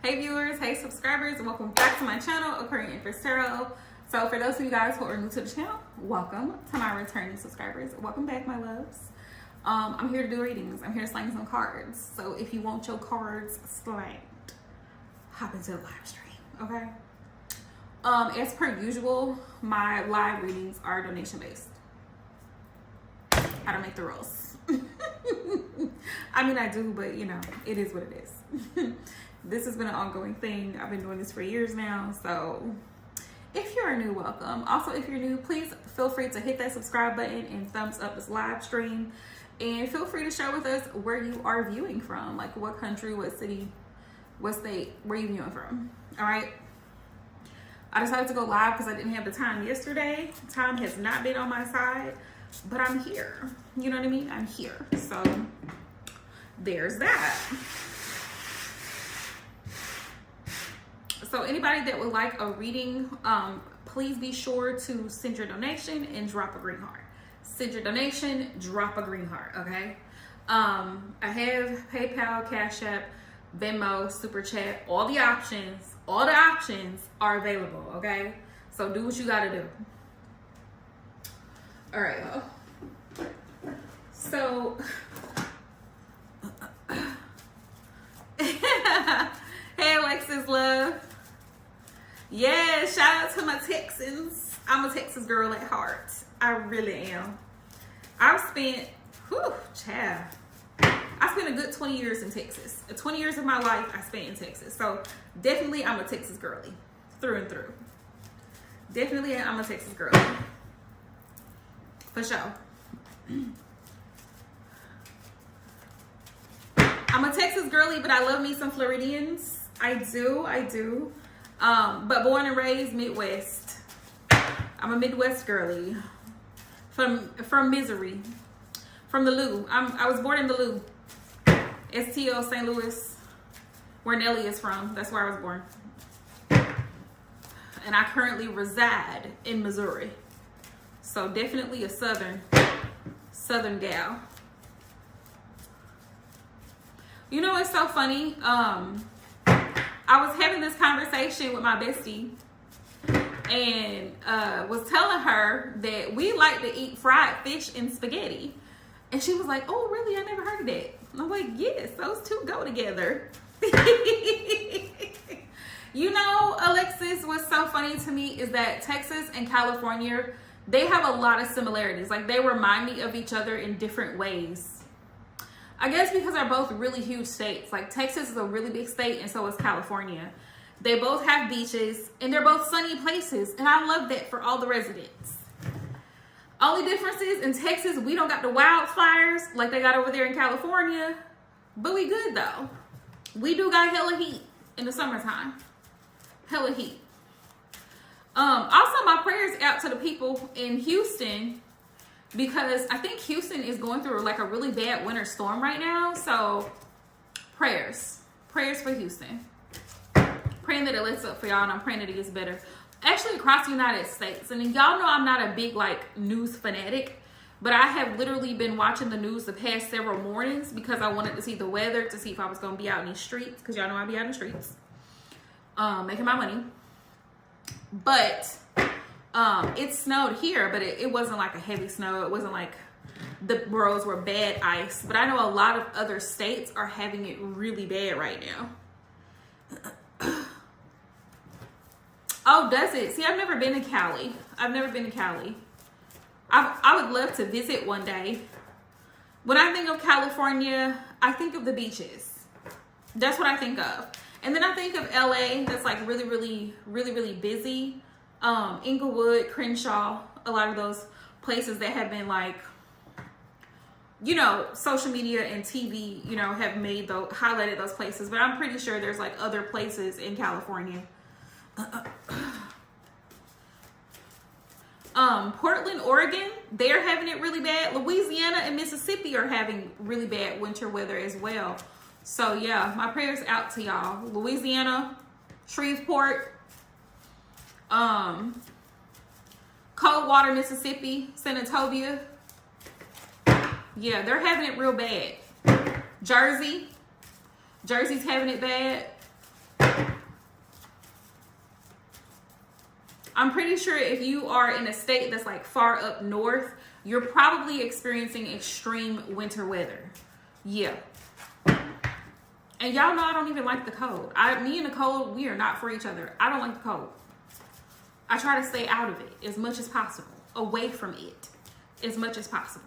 Hey viewers, hey subscribers, and welcome back to my channel, Aquarian Empress Tarot. So for those of you guys who are new to the channel, welcome. To my returning subscribers, welcome back, my loves. I'm here to do readings. I'm here to slang some cards. So if you want your cards slanged, hop into the live stream, okay? As per usual, my live readings are donation based. I don't make the rules. I mean, I do, but you know, it is what it is. This has been an ongoing thing. I've been doing this for years now. So if you're new, welcome. Also, if you're new, please feel free to hit that subscribe button and thumbs up this live stream. And feel free to share with us where you are viewing from. Like what country, what city, what state, where you viewing from. All right. I decided to go live because I didn't have the time yesterday. Time has not been on my side, but I'm here. You know what I mean? I'm here. So there's that. So anybody that would like a reading, please be sure to send your donation and drop a green heart. Send your donation, drop a green heart, okay? I have PayPal, Cash App, Venmo, Super Chat, all the options are available, okay? So do what you gotta do. All right, y'all. So, hey Alexis love. Yeah, shout out to my Texans. I'm a Texas girl at heart. I really am. I've spent, child. I spent a good 20 years in Texas. 20 years of my life I spent in Texas. So definitely I'm a Texas girly, through and through. Definitely I'm a Texas girly. For sure. I'm a Texas girly, but I love me some Floridians. I do. But born and raised Midwest. I'm a Midwest girly. From Missouri. From the Lou. I was born in the Lou. STL, St. Louis. Where Nelly is from. That's where I was born. And I currently reside in Missouri. So definitely a southern gal. You know, it's so funny. I was having this conversation with my bestie and was telling her that we like to eat fried fish and spaghetti. And she was like, oh, really? I never heard of that. And I'm like, yes, those two go together. You know, Alexis, what's so funny to me is that Texas and California, they have a lot of similarities. Like they remind me of each other in different ways. I guess because they're both really huge states. Like Texas is a really big state and so is California. They both have beaches and they're both sunny places. And I love that for all the residents. Only difference is in Texas, we don't got the wildfires like they got over there in California. But we good though. We do got hella heat in the summertime. Hella heat. Also, my prayers out to the people in Houston because I think Houston is going through like a really bad winter storm right now. So prayers for Houston. Praying that it lets up for y'all and I'm praying that it gets better. Actually across the United States. And y'all know I'm not a big like news fanatic, but I have literally been watching the news the past several mornings because I wanted to see the weather to see if I was going to be out in these streets because y'all know I be out in the streets making my money. But it snowed here, but it wasn't like a heavy snow. It wasn't like the roads were bad ice. But I know a lot of other states are having it really bad right now. Oh, does it? See, I've never been to Cali. I would love to visit one day. When I think of California, I think of the beaches. That's what I think of. And then I think of LA that's like really busy. Inglewood, Crenshaw, a lot of those places that have been like, you know, social media and TV, you know, have highlighted those places. But I'm pretty sure there's like other places in California. Portland, Oregon, they're having it really bad. Louisiana and Mississippi are having really bad winter weather as well. So yeah, my prayers out to y'all. Louisiana, Shreveport, Coldwater, Mississippi, Senatobia. Yeah, they're having it real bad. Jersey's having it bad. I'm pretty sure if you are in a state that's like far up north, you're probably experiencing extreme winter weather. Yeah. And y'all know I don't even like the cold. Me and the cold, we are not for each other. I don't like the cold. I try to stay out of it as much as possible, away from it as much as possible.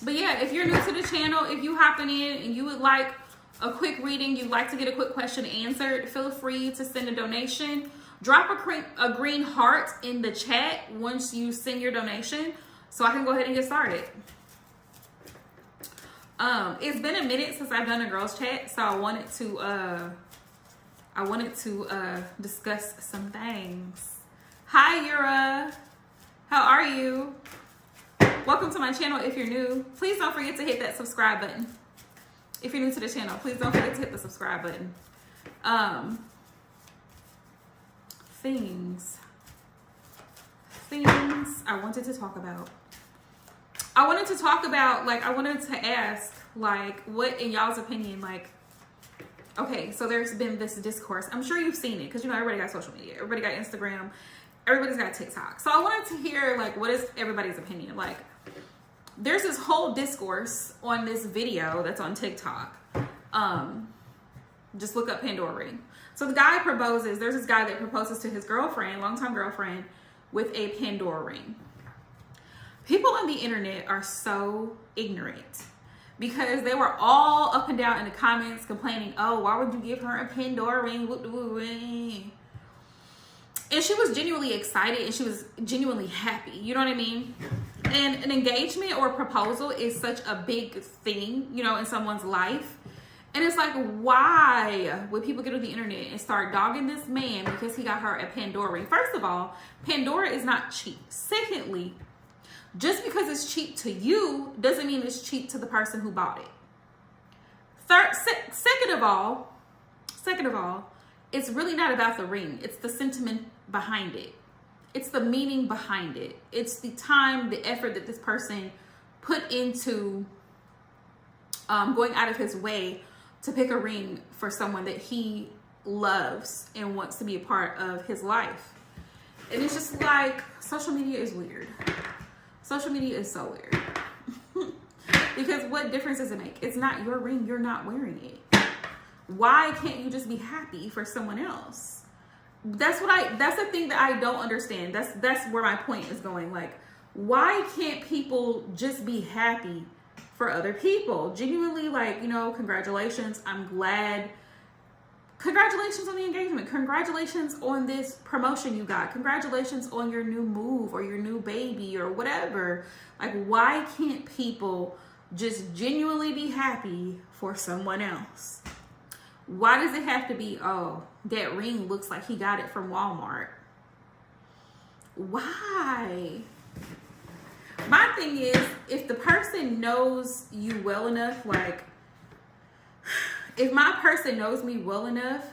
But yeah, if you're new to the channel, if you hopping in and you would like a quick reading, you'd like to get a quick question answered, feel free to send a donation. Drop a green heart in the chat once you send your donation so I can go ahead and get started. It's been a minute since I've done a girls chat, so I wanted to discuss some things. Hi, Yura. How are you? Welcome to my channel. If you're new, please don't forget to hit that subscribe button. If you're new to the channel, please don't forget to hit the subscribe button. Things I wanted to talk about. I wanted to ask, like, what in y'all's opinion, like, okay, so there's been this discourse. I'm sure you've seen it because, you know, everybody got social media. Everybody got Instagram. Everybody's got TikTok. So I wanted to hear, like, what is everybody's opinion? Like, there's this whole discourse on this video that's on TikTok. Just look up Pandora ring. So the guy proposes. There's this guy that proposes to his girlfriend, longtime girlfriend, with a Pandora ring. People on the internet are so ignorant because they were all up and down in the comments complaining, oh, why would you give her a Pandora ring? And she was genuinely excited and she was genuinely happy. You know what I mean? And an engagement or a proposal is such a big thing, you know, in someone's life. And it's like, why would people get on the internet and start dogging this man because he got her a Pandora ring? First of all, Pandora is not cheap. Secondly, just because it's cheap to you doesn't mean it's cheap to the person who bought it. Second of all, it's really not about the ring. It's the sentiment behind it. It's the meaning behind it. It's the time, the effort that this person put into going out of his way to pick a ring for someone that he loves and wants to be a part of his life. And it's just like, social media is weird. Social media is so weird. Because what difference does it make? It's not your ring. You're not wearing it. Why can't you just be happy for someone else? That's the thing that I don't understand. That's where my point is going. Like, why can't people just be happy for other people? Genuinely, like, you know, congratulations. I'm glad. Congratulations on the engagement. Congratulations on this promotion you got. Congratulations on your new move or your new baby or whatever. Like, why can't people just genuinely be happy for someone else? Why does it have to be, oh, that ring looks like he got it from Walmart? Why? My thing is, if the person knows you well enough, like, if my person knows me well enough,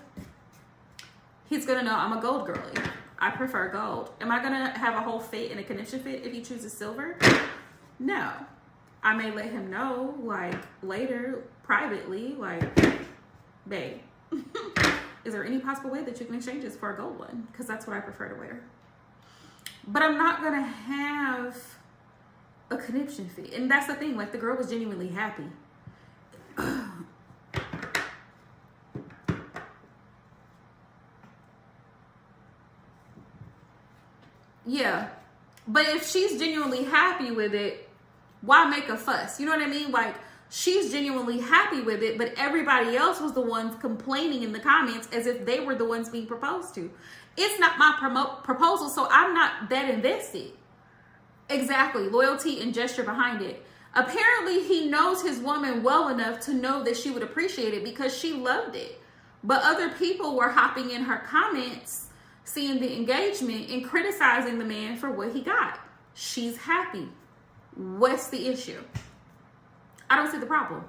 he's gonna know I'm a gold girly. I prefer gold. Am I gonna have a whole fit and a connection fit if he chooses silver? No. I may let him know, like, later, privately, like, babe, is there any possible way that you can exchange this for a gold one? Because that's what I prefer to wear. But I'm not gonna have a connection fit. And that's the thing, like, the girl was genuinely happy. Yeah, but if she's genuinely happy with it, why make a fuss? You know what I mean? Like, she's genuinely happy with it, but everybody else was the ones complaining in the comments as if they were the ones being proposed to. It's not my proposal, so I'm not that invested. Exactly, loyalty and gesture behind it. Apparently, he knows his woman well enough to know that she would appreciate it because she loved it. But other people were hopping in her comments, seeing the engagement and criticizing the man for what he got. She's happy. What's the issue? I don't see the problem.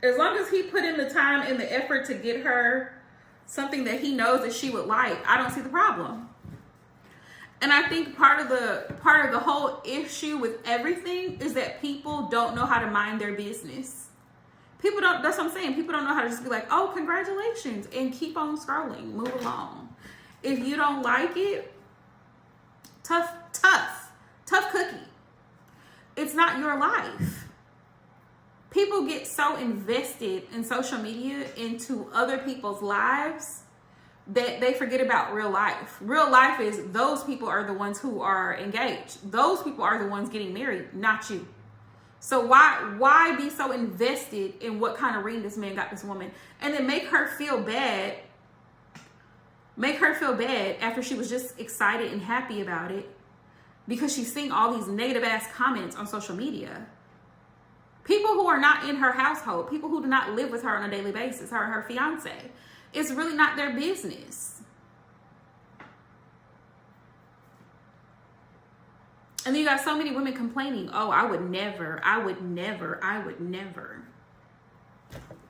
As long as he put in the time and the effort to get her something that he knows that she would like, I don't see the problem. And I think part of the whole issue with everything is that people don't know how to mind their business. People don't, that's what I'm saying. People don't know how to just be like, oh, congratulations, and keep on scrolling, move along. If you don't like it, tough cookie. It's not your life. People get so invested in social media into other people's lives that they forget about real life. Real life is those people are the ones who are engaged. Those people are the ones getting married, not you. So why be so invested in what kind of ring this man got this woman, and then make her feel bad after she was just excited and happy about it because she's seeing all these negative ass comments on social media. People who are not in her household, people who do not live with her on a daily basis, her and her fiance. It's really not their business. And then you got so many women complaining, oh, I would never.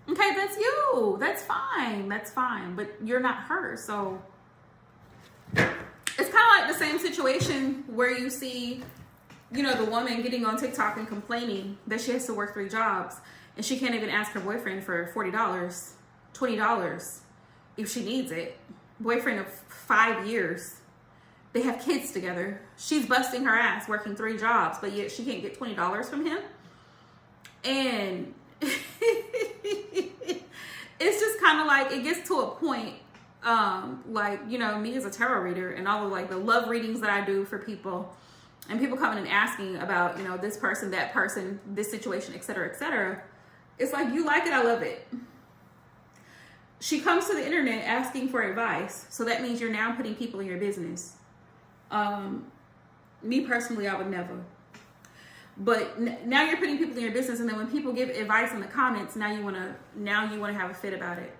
Okay, that's you. That's fine. But you're not her. So it's kind of like the same situation where you see, you know, the woman getting on TikTok and complaining that she has to work 3 jobs and she can't even ask her boyfriend for $40, $20 if she needs it. Boyfriend of 5 years. They have kids together. She's busting her ass working 3 jobs, but yet she can't get $20 from him. And it's just kind of like, it gets to a point, like, you know, me as a tarot reader and all of like the love readings that I do for people, and people coming and asking about, you know, this person, that person, this situation, etc., etc. It's like, you like it, I love it. She comes to the internet asking for advice, so that means you're now putting people in your business. Me personally, I would never. But now you're putting people in your business, and then when people give advice in the comments, now you want to have a fit about it.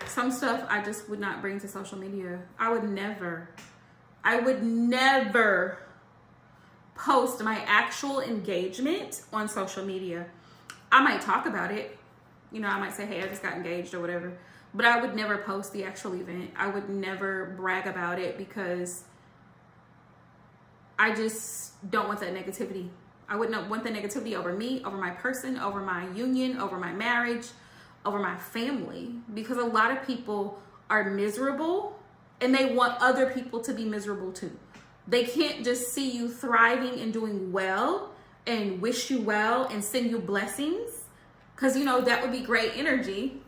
Some stuff I just would not bring to social media. I would never post my actual engagement on social media. I might talk about it. You know, I might say, hey, I just got engaged or whatever. But I would never post the actual event. I would never brag about it because I just don't want that negativity. I would not want the negativity over me, over my person, over my union, over my marriage, over my family. Because a lot of people are miserable and they want other people to be miserable too. They can't just see you thriving and doing well and wish you well and send you blessings. Because, you know, that would be great energy.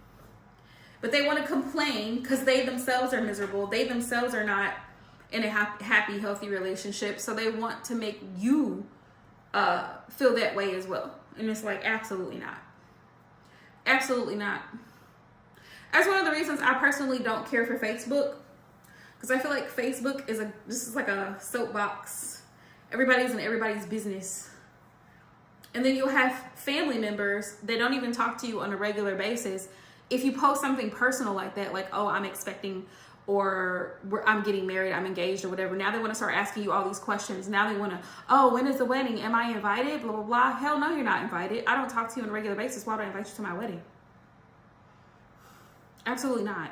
But they want to complain because they themselves are miserable. They themselves are not in a happy, healthy relationship. So they want to make you feel that way as well. And it's like, absolutely not. Absolutely not. That's one of the reasons I personally don't care for Facebook. Because I feel like Facebook this is like a soapbox. Everybody's in everybody's business. And then you'll have family members that don't even talk to you on a regular basis. If you post something personal like that, like, oh, I'm expecting, or I'm getting married, I'm engaged, or whatever. Now they want to start asking you all these questions. Now they want to, oh, when is the wedding? Am I invited? Blah, blah, blah. Hell no, you're not invited. I don't talk to you on a regular basis. Why would I invite you to my wedding? Absolutely not.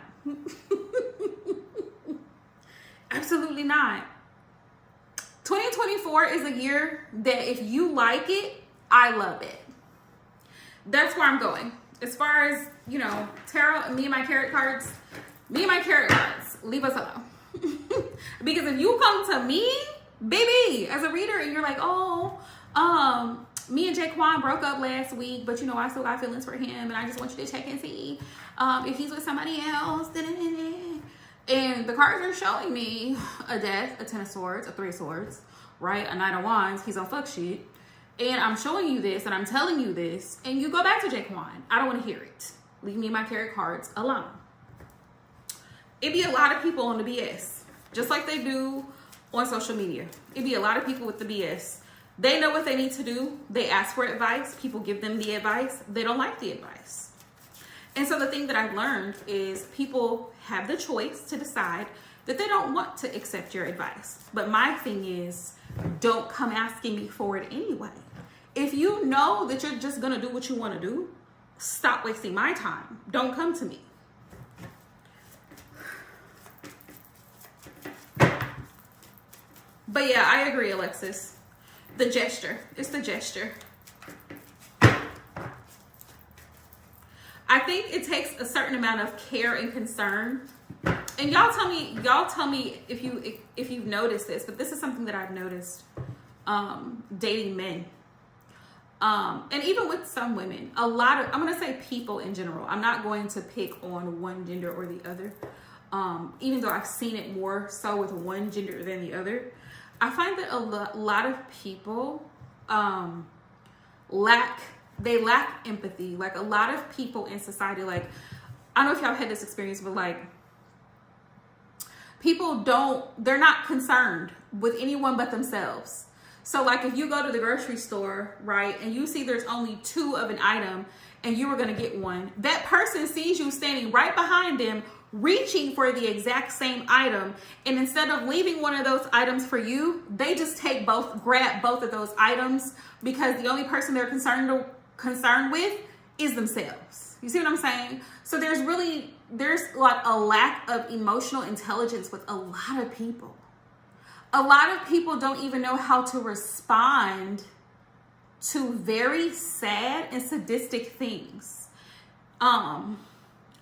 Absolutely not. 2024 is a year that if you like it, I love it. That's where I'm going. As far as, you know, tarot, me and my tarot cards, leave us alone. Because if you come to me, baby, as a reader, and you're like, oh, me and Jaquan broke up last week, but, you know, I still got feelings for him, and I just want you to check and see if he's with somebody else. And the cards are showing me a death, a 10 of swords, a 3 of swords, right? A 9 of wands. He's on fuck shit. And I'm showing you this and I'm telling you this, and you go back to Jaquan. I don't want to hear it. Leave me and my tarot cards alone. It'd be a lot of people on the BS, just like they do on social media. It'd be a lot of people with the BS. They know what they need to do. They ask for advice. People give them the advice. They don't like the advice. And so the thing that I've learned is people have the choice to decide that they don't want to accept your advice. But my thing is, don't come asking me for it anyway. If you know that you're just going to do what you want to do, stop wasting my time. Don't come to me. But yeah, I agree, Alexis. The gesture. It's the gesture. I think it takes a certain amount of care and concern. And y'all tell me if you've noticed this, but this is something that I've noticed dating men. And even with some women, I'm going to say people in general. I'm not going to pick on one gender or the other. Even though I've seen it more so with one gender than the other. I find that a lot of people lack empathy. Like a lot of people in society, like, I don't know if y'all had this experience, but like they're not concerned with anyone but themselves. So like if you go to the grocery store, right, and you see there's only 2 of an item and you were going to get one, that person sees you standing right behind them reaching for the exact same item, and instead of leaving one of those items for you, they just grab both of those items because the only person they're concerned with is themselves. You see what I'm saying? So there's like a lack of emotional intelligence with a lot of people. A lot of people don't even know how to respond to very sad and sadistic things.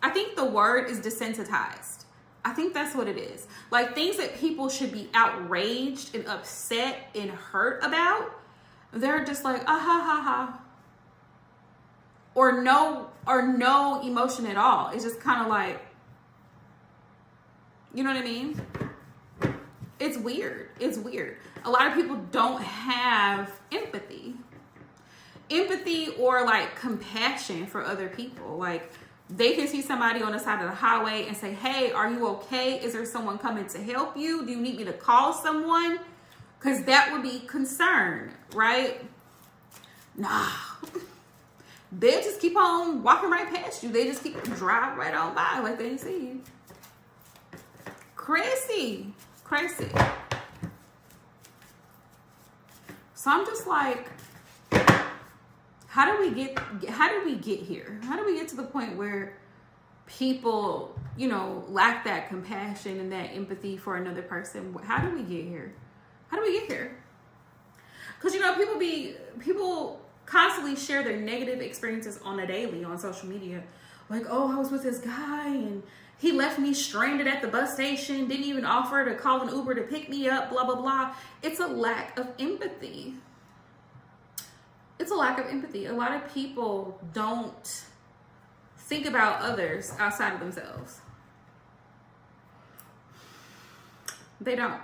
I think the word is desensitized. I think that's what it is. Like things that people should be outraged and upset and hurt about, they're just like, ah ha ha ha. Or no emotion at all. It's just kind of like, you know what I mean? It's weird. It's weird. A lot of people don't have empathy or like compassion for other people. Like they can see somebody on the side of the highway and say, hey, are you okay? Is there someone coming to help you? Do you need me to call someone? Because that would be concern, right? Nah. They'll just keep on walking right past you. They just keep drive right on by like they didn't see you. Crazy. So I'm just like, how do we get here? How do we get to the point where people, lack that compassion and that empathy for another person? How do we get here? Because people constantly share their negative experiences on a daily on social media. Like, oh, I was with this guy and he left me stranded at the bus station, didn't even offer to call an Uber to pick me up, blah, blah, blah. It's a lack of empathy. A lot of people don't think about others outside of themselves. They don't.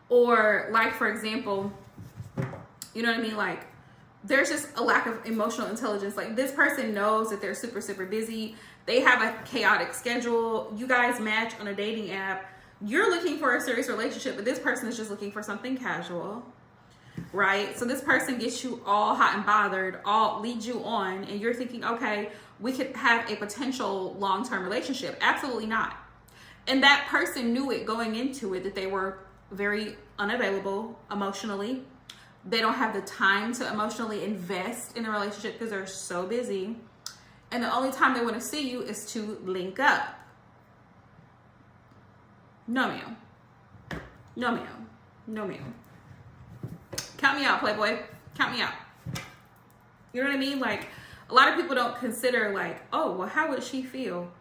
Or like, for example, you know what I mean? Like, there's just a lack of emotional intelligence. Like this person knows that they're super, super busy. They have a chaotic schedule. You guys match on a dating app. You're looking for a serious relationship, but this person is just looking for something casual, right? So this person gets you all hot and bothered, leads you on, and you're thinking, okay, we could have a potential long-term relationship. Absolutely not. And that person knew it going into it, that they were very unavailable emotionally. They don't have the time to emotionally invest in a relationship because they're so busy. And the only time they want to see you is to link up. No, ma'am. Count me out, Playboy. Count me out. You know what I mean? Like, a lot of people don't consider like, oh, well, how would she feel?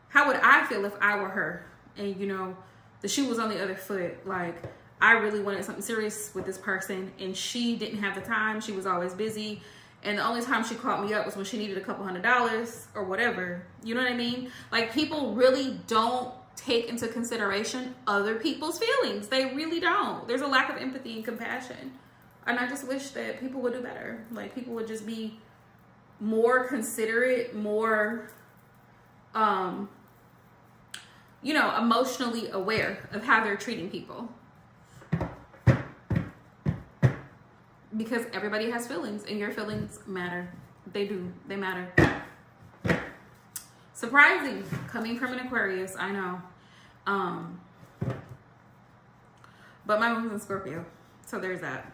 How would I feel if I were her? And, the shoe was on the other foot. Like, I really wanted something serious with this person and she didn't have the time. She was always busy. And the only time she called me up was when she needed a couple $100s or whatever. You know what I mean? Like, people really don't take into consideration other people's feelings. They really don't. There's a lack of empathy and compassion. And I just wish that people would do better. Like, people would just be more considerate, more, emotionally aware of how they're treating people. Because everybody has feelings and your feelings matter. They do. They matter. Surprising. Coming from an Aquarius, I know. But my moon's in Scorpio. So there's that.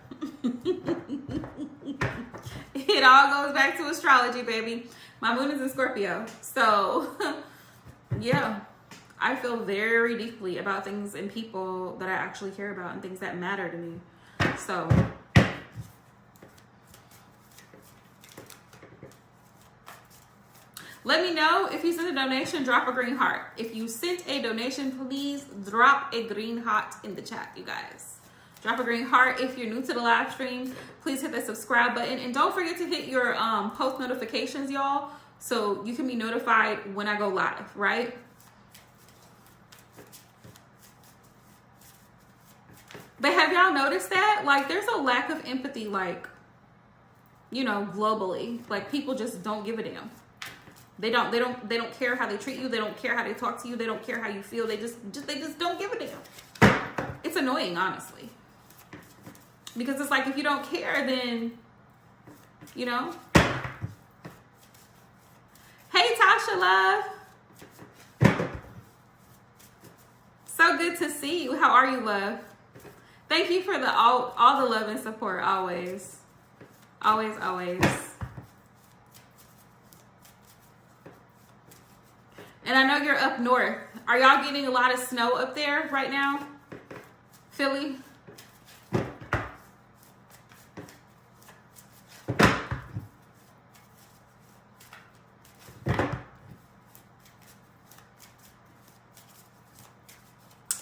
It all goes back to astrology, baby. My moon is in Scorpio. So, yeah. I feel very deeply about things and people that I actually care about and things that matter to me. So let me know if you sent a donation, drop a green heart. If you sent a donation, please drop a green heart in the chat, you guys. Drop a green heart. If you're new to the live stream, please hit that subscribe button. And don't forget to hit your post notifications, y'all, so you can be notified when I go live, right? But have y'all noticed that? Like, there's a lack of empathy, like, you know, globally. Like, people just don't give a damn. They don't care how they treat you. They don't care how they talk to you. They don't care how you feel. They just don't give a damn. It's annoying, honestly. Because it's like, if you don't care, then, you know. Hey, Tasha love. So good to see you. How are you, love? Thank you for all the love and support, always. Always, always. And I know you're up north. Are y'all getting a lot of snow up there right now? Philly?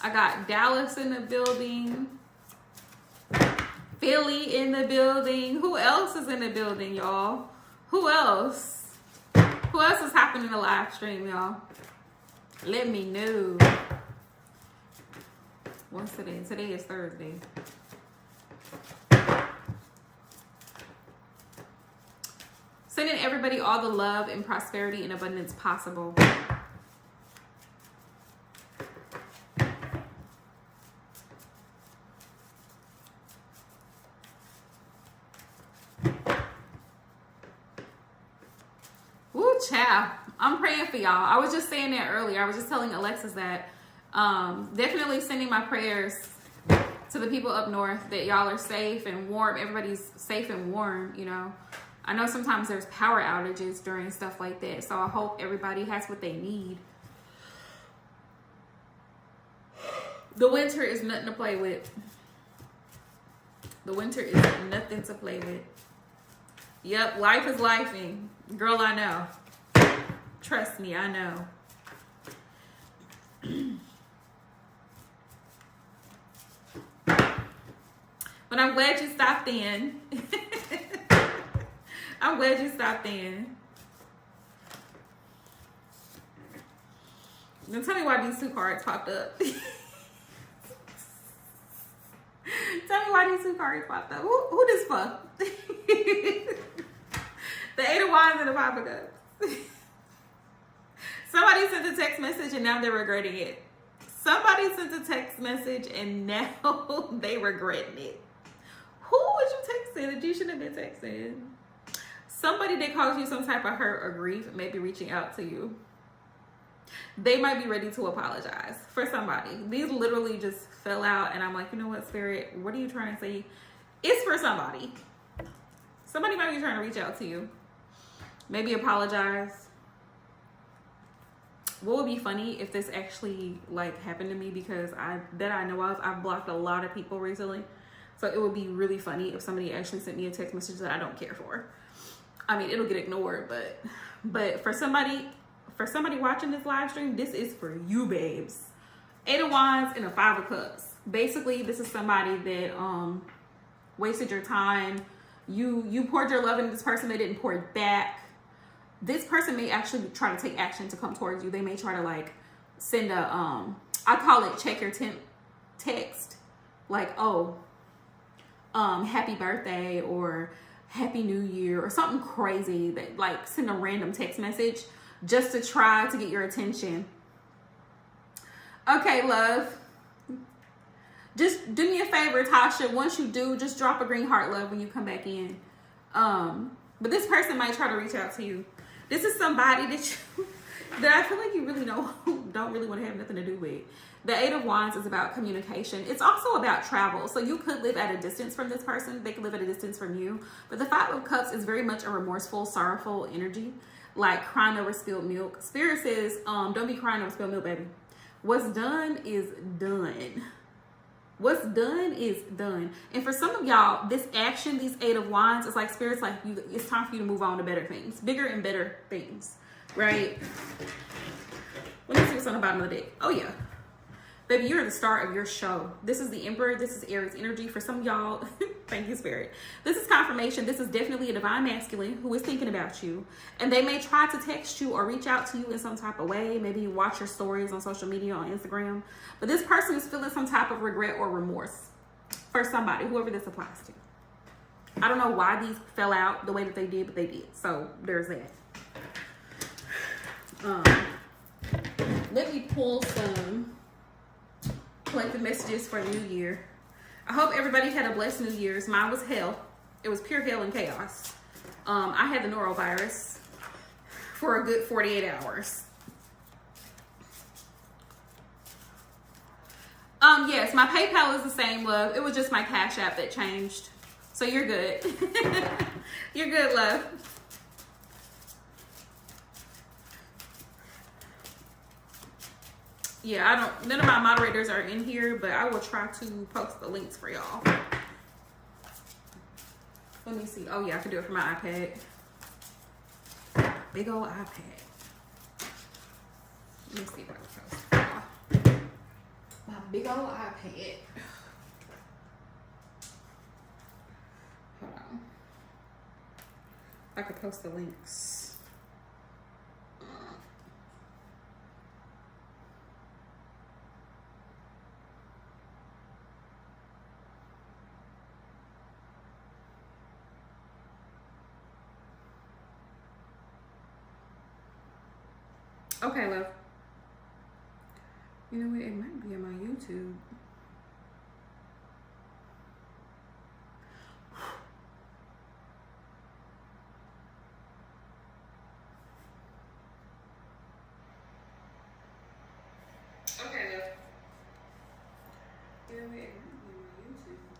I got Dallas in the building. Philly in the building. Who else is in the building, y'all? Who else? Who else is happening in the live stream, y'all? Let me know. What's today? Today is Thursday. Sending everybody all the love and prosperity and abundance possible. Woo, child. I'm praying for y'all. I was just saying that earlier. I was just telling Alexis that definitely sending my prayers to the people up north, that y'all are safe and warm. Everybody's safe and warm, you know. I know sometimes there's power outages during stuff like that, so I hope everybody has what they need. The winter is nothing to play with. The winter is nothing to play with. Yep, life is lifing. Girl, I know. Trust me, I know. But I'm glad you stopped in. I'm glad you stopped in. Now tell me why these two cards popped up. Tell me why these two cards popped up. Who this for? The 8 of Wands and the 5 of Cups. Somebody sent a text message and now they're regretting it. Somebody sent a text message and now they regretting it. Who was you texting that you shouldn't have been texting? Somebody that caused you some type of hurt or grief may be reaching out to you. They might be ready to apologize for somebody. These literally just fell out and I'm like, you know what, Spirit? What are you trying to say? It's for somebody. Somebody might be trying to reach out to you. Maybe apologize. What would be funny if this actually like happened to me, because I know of, I've blocked a lot of people recently. So it would be really funny if somebody actually sent me a text message that I don't care for. I mean, it'll get ignored, but for somebody watching this live stream, this is for you, babes. 8 of Wands and a 5 of Cups. Basically, this is somebody that wasted your time. You poured your love into this person, they didn't pour it back. This person may actually try to take action to come towards you. They may try to like send a I call it check your temp text, like, oh, happy birthday or happy new year or something crazy, that like send a random text message just to try to get your attention. Okay, love. Just do me a favor, Tasha. Once you do, just drop a green heart, love, when you come back in. But this person might try to reach out to you. This is somebody that I feel like you really don't really want to have nothing to do with. The 8 of Wands is about communication. It's also about travel. So you could live at a distance from this person. They could live at a distance from you. But the 5 of Cups is very much a remorseful, sorrowful energy, like crying over spilled milk. Spirit says, don't be crying over spilled milk, baby. What's done is done. What's done is done. And for some of y'all, this action, these 8 of Wands, it's like Spirit's like, it's time for you to move on to better things, bigger and better things, right? Let me see what's on the bottom of the deck. Oh yeah. Baby, you're the star of your show. This is the Emperor. This is Aries energy. For some of y'all, thank you, Spirit. This is confirmation. This is definitely a divine masculine who is thinking about you. And they may try to text you or reach out to you in some type of way. Maybe you watch your stories on social media, on Instagram. But this person is feeling some type of regret or remorse for somebody, whoever this applies to. I don't know why these fell out the way that they did, but they did. So there's that. Let me pull some collective messages for the new year. I hope everybody had a blessed New Year's. Mine was hell. It was pure hell and chaos. I had the norovirus for a good 48 hours. Yes, my PayPal is the same, love. It was just my Cash App that changed. So you're good. You're good, love. Yeah, none of my moderators are in here, but I will try to post the links for y'all. Let me see. Oh yeah, I can do it from my iPad. Big old iPad. Let me see if I can post it for y'all. My big old iPad. Hold on. I could post the links. Okay, love. You know what? It might be on my YouTube. Okay, love. You know what? It might be on my YouTube.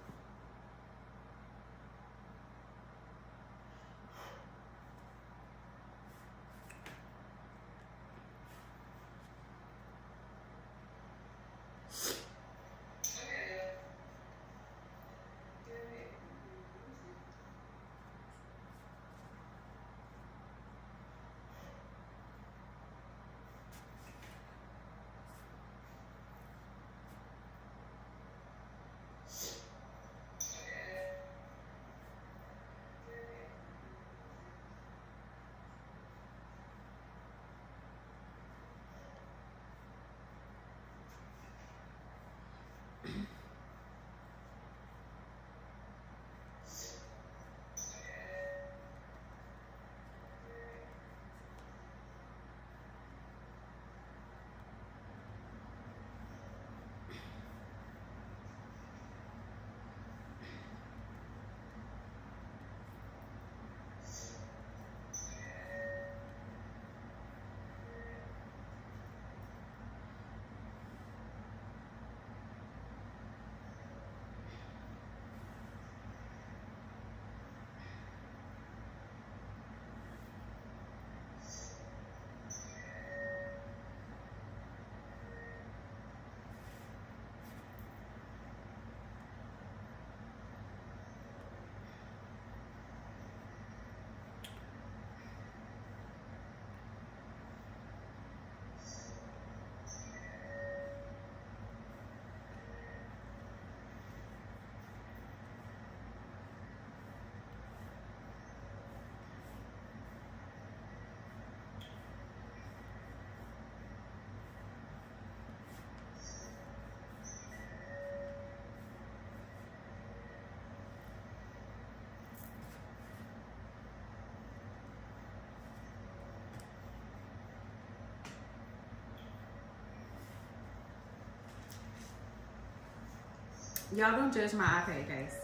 Y'all don't judge my iPad, guys.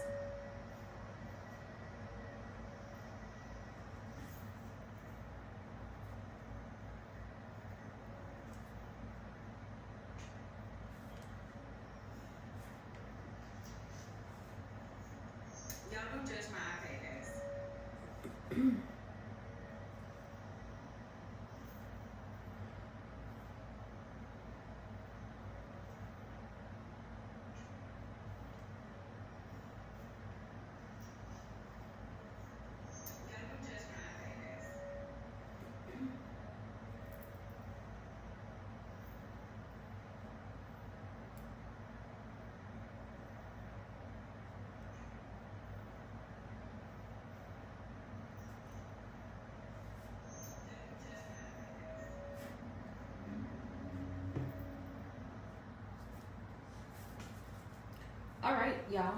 Y'all don't judge my iPad, guys. All right, y'all.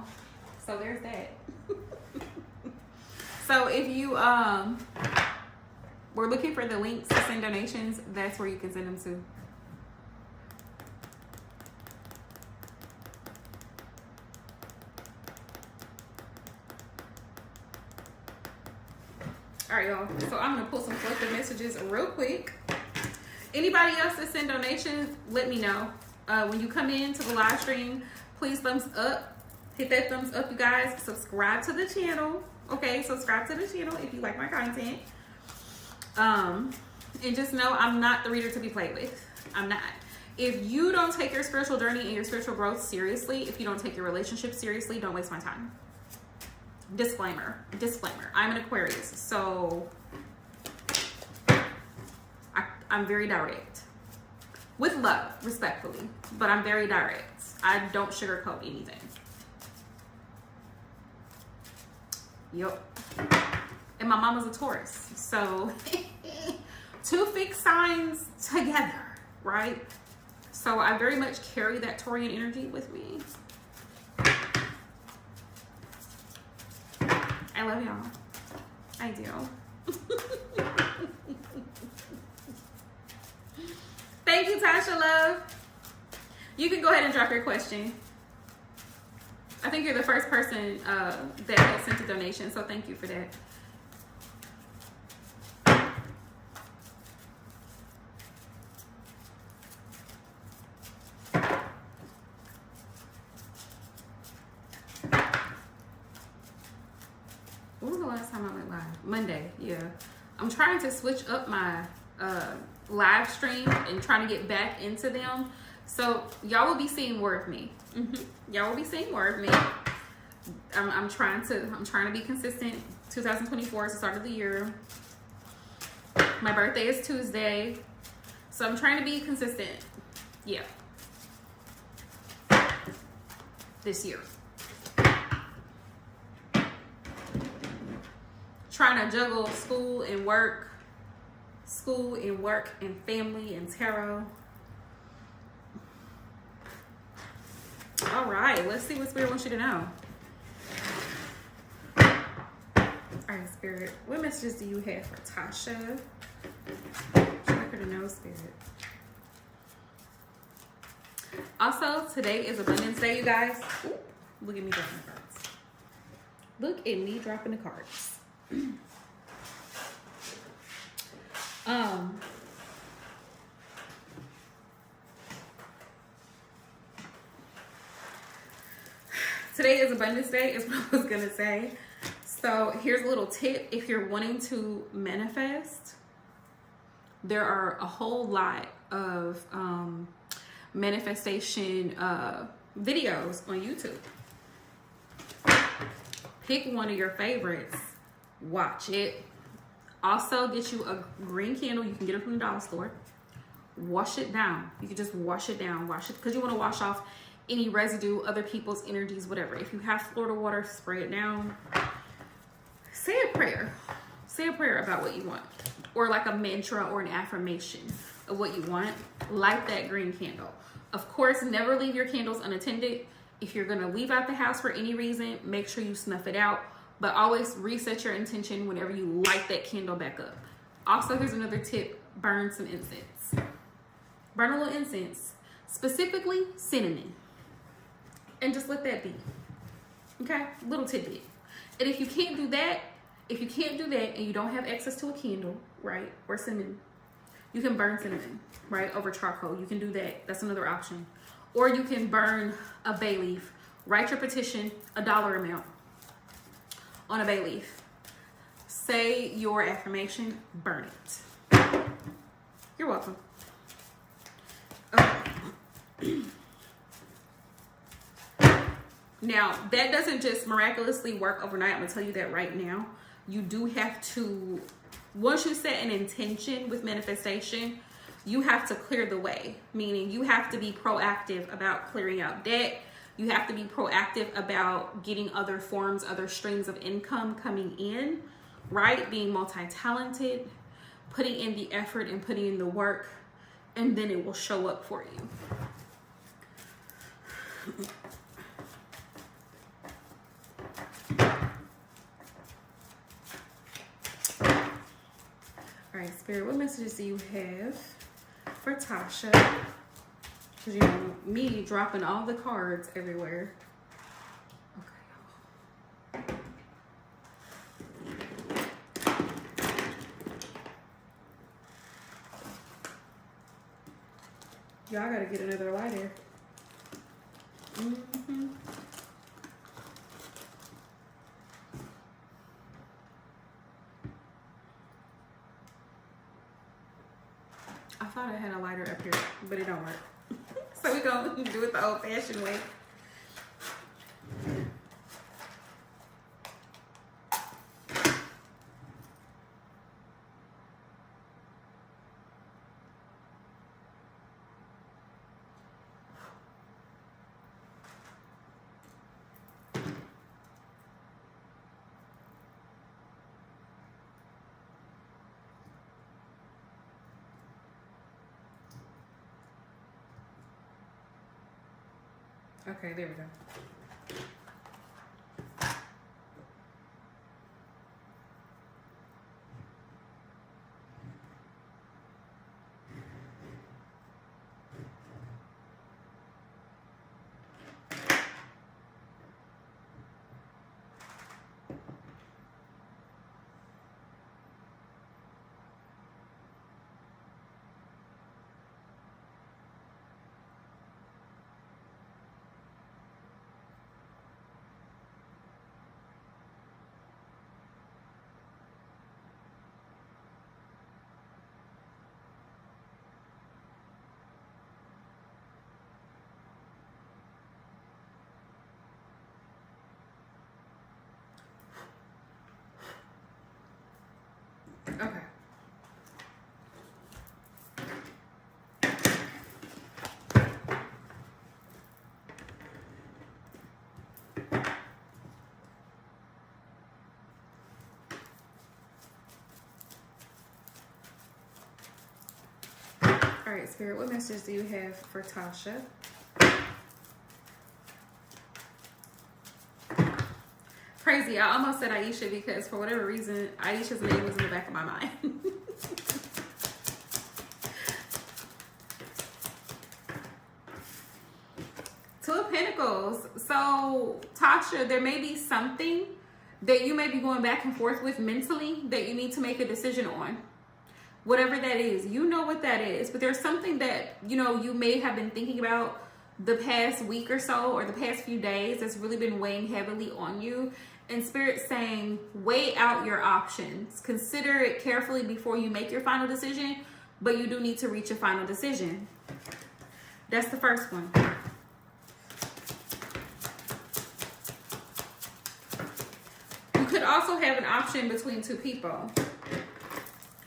So there's that. So if you we're looking for the links to send donations, that's where you can send them to. All right, y'all. So I'm gonna pull some collective messages real quick. Anybody else that send donations, let me know. When you come into the live stream, please thumbs up. Hit that thumbs up, you guys. Subscribe to the channel. Okay, subscribe to the channel if you like my content. And just know I'm not the reader to be played with. I'm not. If you don't take your spiritual journey and your spiritual growth seriously, if you don't take your relationship seriously, don't waste my time. Disclaimer. I'm an Aquarius, so I'm very direct. With love, respectfully, but I'm very direct. I don't sugarcoat anything. Yep. And my mama's a Taurus, so two fixed signs together, right? So I very much carry that Taurian energy with me. I love y'all. I do. Thank you, Tasha Love. You can go ahead and drop your question. I think you're the first person that has sent a donation, so thank you for that. When was the last time I went live? Monday, yeah. I'm trying to switch up my live stream and trying to get back into them. So y'all will be seeing more of me. Y'all will be seeing more of me. I'm trying to be consistent. 2024 is the start of the year. My birthday is Tuesday. So I'm trying to be consistent. Yeah. This year. Trying to juggle school and work and family and tarot. All right, let's see what Spirit wants you to know. All right, Spirit, what messages do you have for Tasha? What would you like her to know, Spirit? Also, today is Abundance Day, you guys. Ooh, look at me dropping the cards. Look at me dropping the cards. Today is Abundance Day is what I was gonna say. So here's a little tip. If you're wanting to manifest, there are a whole lot of manifestation videos on YouTube. Pick one of your favorites, watch it. Also get you a green candle. You can get it from the dollar store. Wash it down. You can just wash it down. Wash it because you want to wash off any residue, other people's energies, whatever. If you have Florida water, spray it down. Say a prayer. Say a prayer about what you want, or like a mantra or an affirmation of what you want. Light that green candle. Of course, never leave your candles unattended. If you're gonna leave out the house for any reason, make sure you snuff it out, but always reset your intention whenever you light that candle back up. Also, here's another tip: burn some incense. Burn a little incense, specifically cinnamon, and just let that be. Okay, little tidbit. And if you can't do that, and you don't have access to a candle, right, or cinnamon, you can burn cinnamon, right, over charcoal. You can do that. That's another option. Or you can burn a bay leaf. Write your petition, a dollar amount on a bay leaf. Say your affirmation, burn it. You're welcome. Okay. Now, that doesn't just miraculously work overnight. I'm gonna tell you that right now. You do have to, once you set an intention with manifestation, you have to clear the way, meaning you have to be proactive about clearing out debt. You have to be proactive about getting other forms, other streams of income coming in, right? Being multi-talented, putting in the effort and putting in the work, and then it will show up for you. right, Spirit, what messages do you have for Tasha? Because, you know, me dropping all the cards everywhere. Okay, y'all gotta get another lighter. I thought I had a lighter up here, but it don't work. So we're gonna do it the old-fashioned way. Okay, there we go. Okay. All right, Spirit, what message do you have for Tasha? Crazy, I almost said Aisha because for whatever reason, Aisha's name was in the back of my mind. Two of Pentacles. So, Tasha, there may be something that you may be going back and forth with mentally that you need to make a decision on. Whatever that is, you know what that is. But there's something that, you know, you may have been thinking about the past week or so or the past few days that's really been weighing heavily on you. And Spirit's saying, weigh out your options. Consider it carefully before you make your final decision, but you do need to reach a final decision. That's the first one. You could also have an option between two people.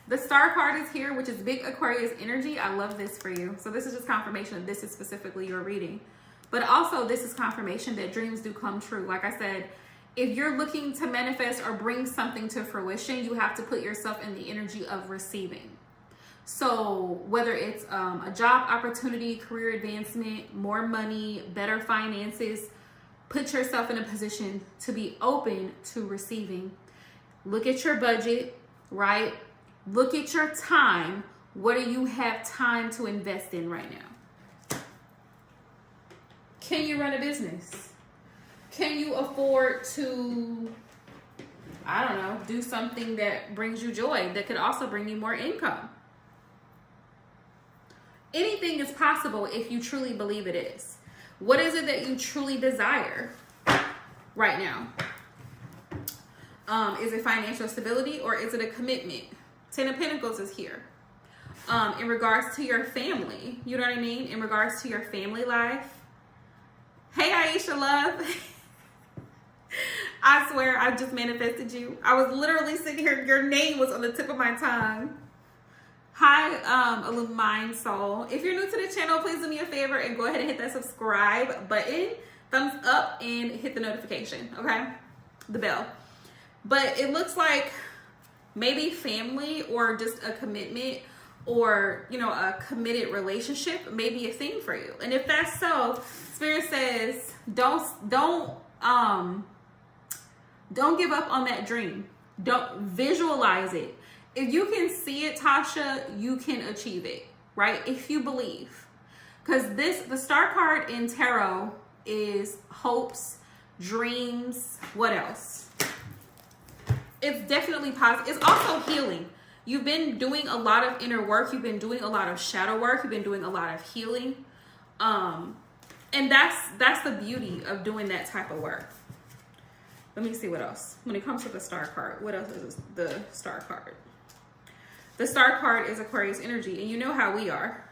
The Star card is here, which is big Aquarius energy. I love this for you. So this is just confirmation that this is specifically your reading. But also this is confirmation that dreams do come true. Like I said, if you're looking to manifest or bring something to fruition, you have to put yourself in the energy of receiving. So whether it's a job opportunity, career advancement, more money, better finances, put yourself in a position to be open to receiving. Look at your budget, right? Look at your time. What do you have time to invest in right now? Can you run a business? Can you afford to, I don't know, do something that brings you joy, that could also bring you more income? Anything is possible if you truly believe it is. What is it that you truly desire right now? Is it financial stability or is it a commitment? Ten of Pentacles is here. In regards to your family, you know what I mean? In regards to your family life. Hey, Aisha, love. I swear I just manifested you. I was literally sitting here. Your name was on the tip of my tongue. Hi, Illumine Soul. If you're new to the channel, please do me a favor and go ahead and hit that subscribe button, thumbs up, and hit the notification, okay? The bell. But it looks like maybe family or just a commitment or, you know, a committed relationship may be a thing for you. And if that's so, Spirit says, don't give up on that dream. Don't visualize it if you can see it, Tasha, you can achieve it, right? If you believe. Because the star card in tarot is hopes, dreams, what else? It's definitely positive. It's also healing. You've been doing a lot of inner work. You've been doing a lot of shadow work. You've been doing a lot of healing. And that's the beauty of doing that type of work. Let me see what else. When it comes to the star card, what else is the star card? The star card is Aquarius energy, and you know how we are.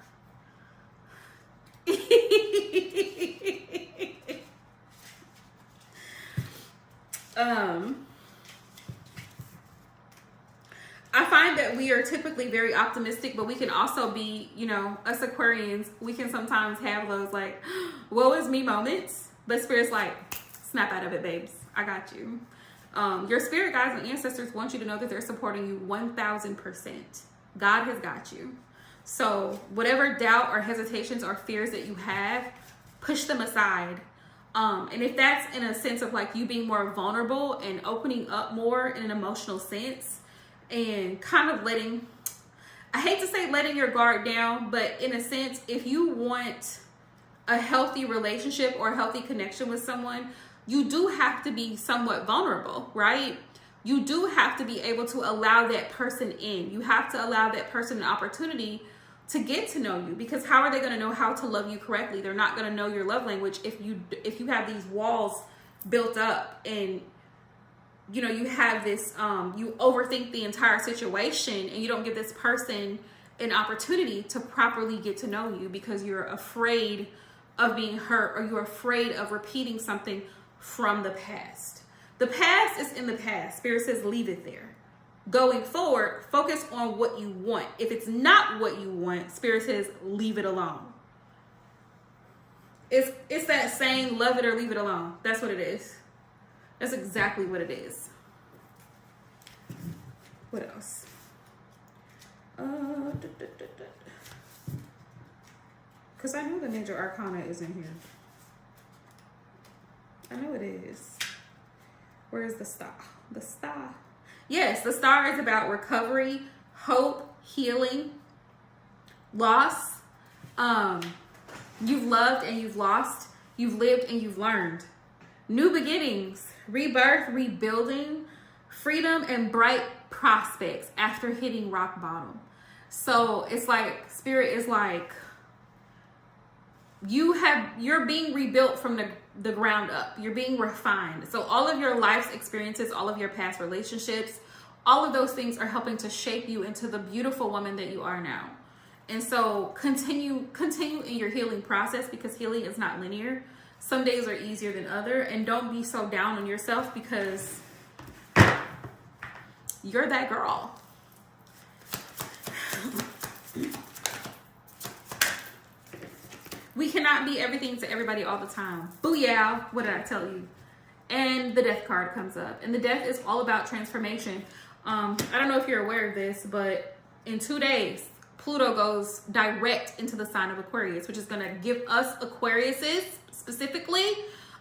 I find that we are typically very optimistic, but we can also be, you know, us Aquarians, we can sometimes have those like, woe is me moments, but Spirit's like, snap out of it, babes. I got you. Your spirit guides and ancestors want you to know that they're supporting you 1000%. God has got you. So whatever doubt or hesitations or fears that you have, push them aside. And if that's in a sense of like you being more vulnerable and opening up more in an emotional sense and kind of letting, I hate to say letting your guard down, but in a sense, if you want a healthy relationship or a healthy connection with someone, you do have to be somewhat vulnerable, right? You do have to be able to allow that person in. You have to allow that person an opportunity to get to know you, because how are they going to know how to love you correctly? They're not going to know your love language if you have these walls built up and you know you have this you overthink the entire situation and you don't give this person an opportunity to properly get to know you because you're afraid of being hurt or you're afraid of repeating something from the past. The past is in the past. Spirit says leave it there. Going forward, focus on what you want. If it's not what you want, Spirit says leave it alone. It's that saying, love it or leave it alone. That's what it is. That's exactly what it is. What else? Because I know the Major Arcana is in here. I know it is. Where is the star? The star. Yes, the star is about recovery, hope, healing, loss. You've loved and you've lost. You've lived and you've learned. New beginnings, rebirth, rebuilding, freedom, and bright prospects after hitting rock bottom. So it's like Spirit is like you're being rebuilt from the ground up. You're being refined. So all of your life's experiences, all of your past relationships, all of those things are helping to shape you into the beautiful woman that you are now. And so continue in your healing process, because healing is not linear. Some days are easier than other, and don't be so down on yourself because you're that girl. We cannot be everything to everybody all the time. Booyah, what did I tell you? And the Death card comes up. And the Death is all about transformation. I don't know if you're aware of this, but in 2 days, Pluto goes direct into the sign of Aquarius, which is going to give us Aquariuses specifically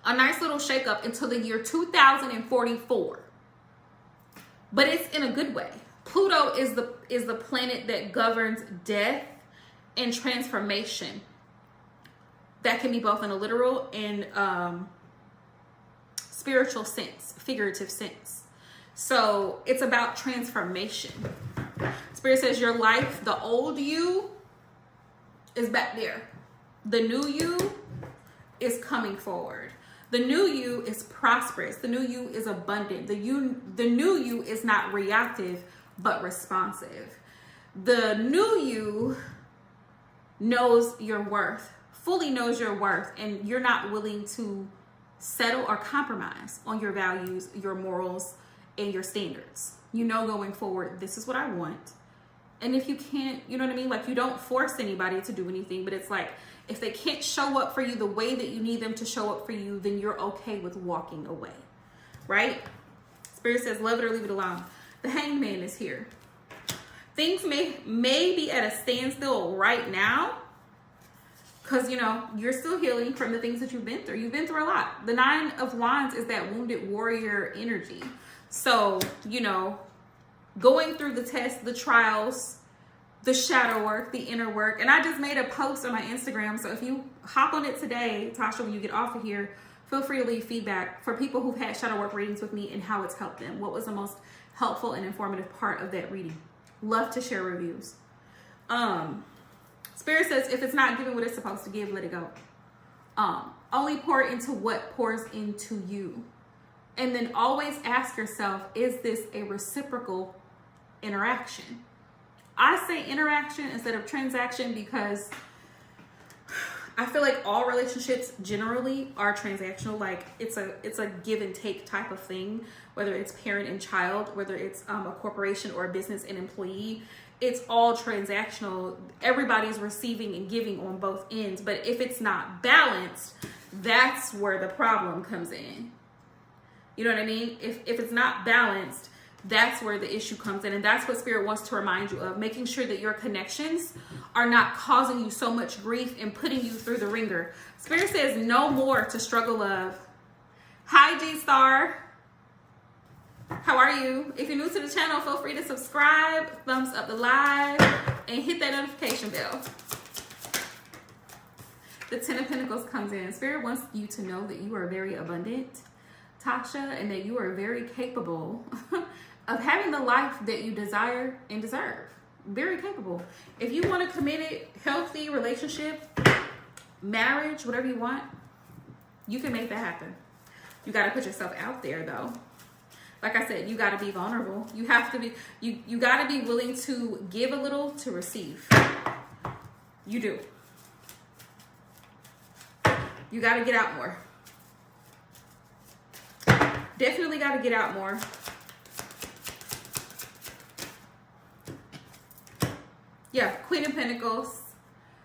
a nice little shakeup until the year 2044. But it's in a good way. Pluto is the planet that governs death and transformation. That can be both in a literal and spiritual sense, figurative sense. So it's about transformation. Spirit says your life, the old you is back there. The new you is coming forward. The new you is prosperous. The new you is abundant. The new you is not reactive, but responsive. The new you knows your worth, fully knows your worth, and you're not willing to settle or compromise on your values, your morals, and your standards. You know, going forward, this is what I want. And if you can't, you know what I mean? Like, you don't force anybody to do anything, but it's like, if they can't show up for you the way that you need them to show up for you, then you're okay with walking away, right? Spirit says, love it or leave it alone. The Hanged Man is here. Things may be at a standstill right now, because, you know, you're still healing from the things that you've been through. You've been through a lot. The Nine of Wands is that wounded warrior energy. So, you know, going through the tests, the trials, the shadow work, the inner work. And I just made a post on my Instagram. So if you hop on it today, Tasha, when you get off of here, feel free to leave feedback for people who've had shadow work readings with me and how it's helped them. What was the most helpful and informative part of that reading? Love to share reviews. Spirit says, if it's not giving what it's supposed to give, let it go. Only pour into what pours into you. And then always ask yourself, is this a reciprocal interaction? I say interaction instead of transaction because I feel like all relationships generally are transactional. Like it's a give and take type of thing, whether it's parent and child, whether it's a corporation or a business and employee. It's all transactional. Everybody's receiving and giving on both ends. But if it's not balanced, that's where the problem comes in. You know what I mean? If it's not balanced, that's where the issue comes in. And that's what Spirit wants to remind you of, making sure that your connections are not causing you so much grief and putting you through the ringer. Spirit says no more to struggle love. Hi, G-Star. How are you? If you're new to the channel, feel free to subscribe, thumbs up the live, and hit that notification bell. The Ten of Pentacles comes in. Spirit wants you to know that you are very abundant, Tasha, and that you are very capable of having the life that you desire and deserve. Very capable. If you want a committed, healthy relationship, marriage, whatever you want, you can make that happen. You got to put yourself out there, though. Like I said, you got to be vulnerable. You have to be, you got to be willing to give a little to receive. You do. You got to get out more. Definitely got to get out more. Yeah, Queen of Pentacles.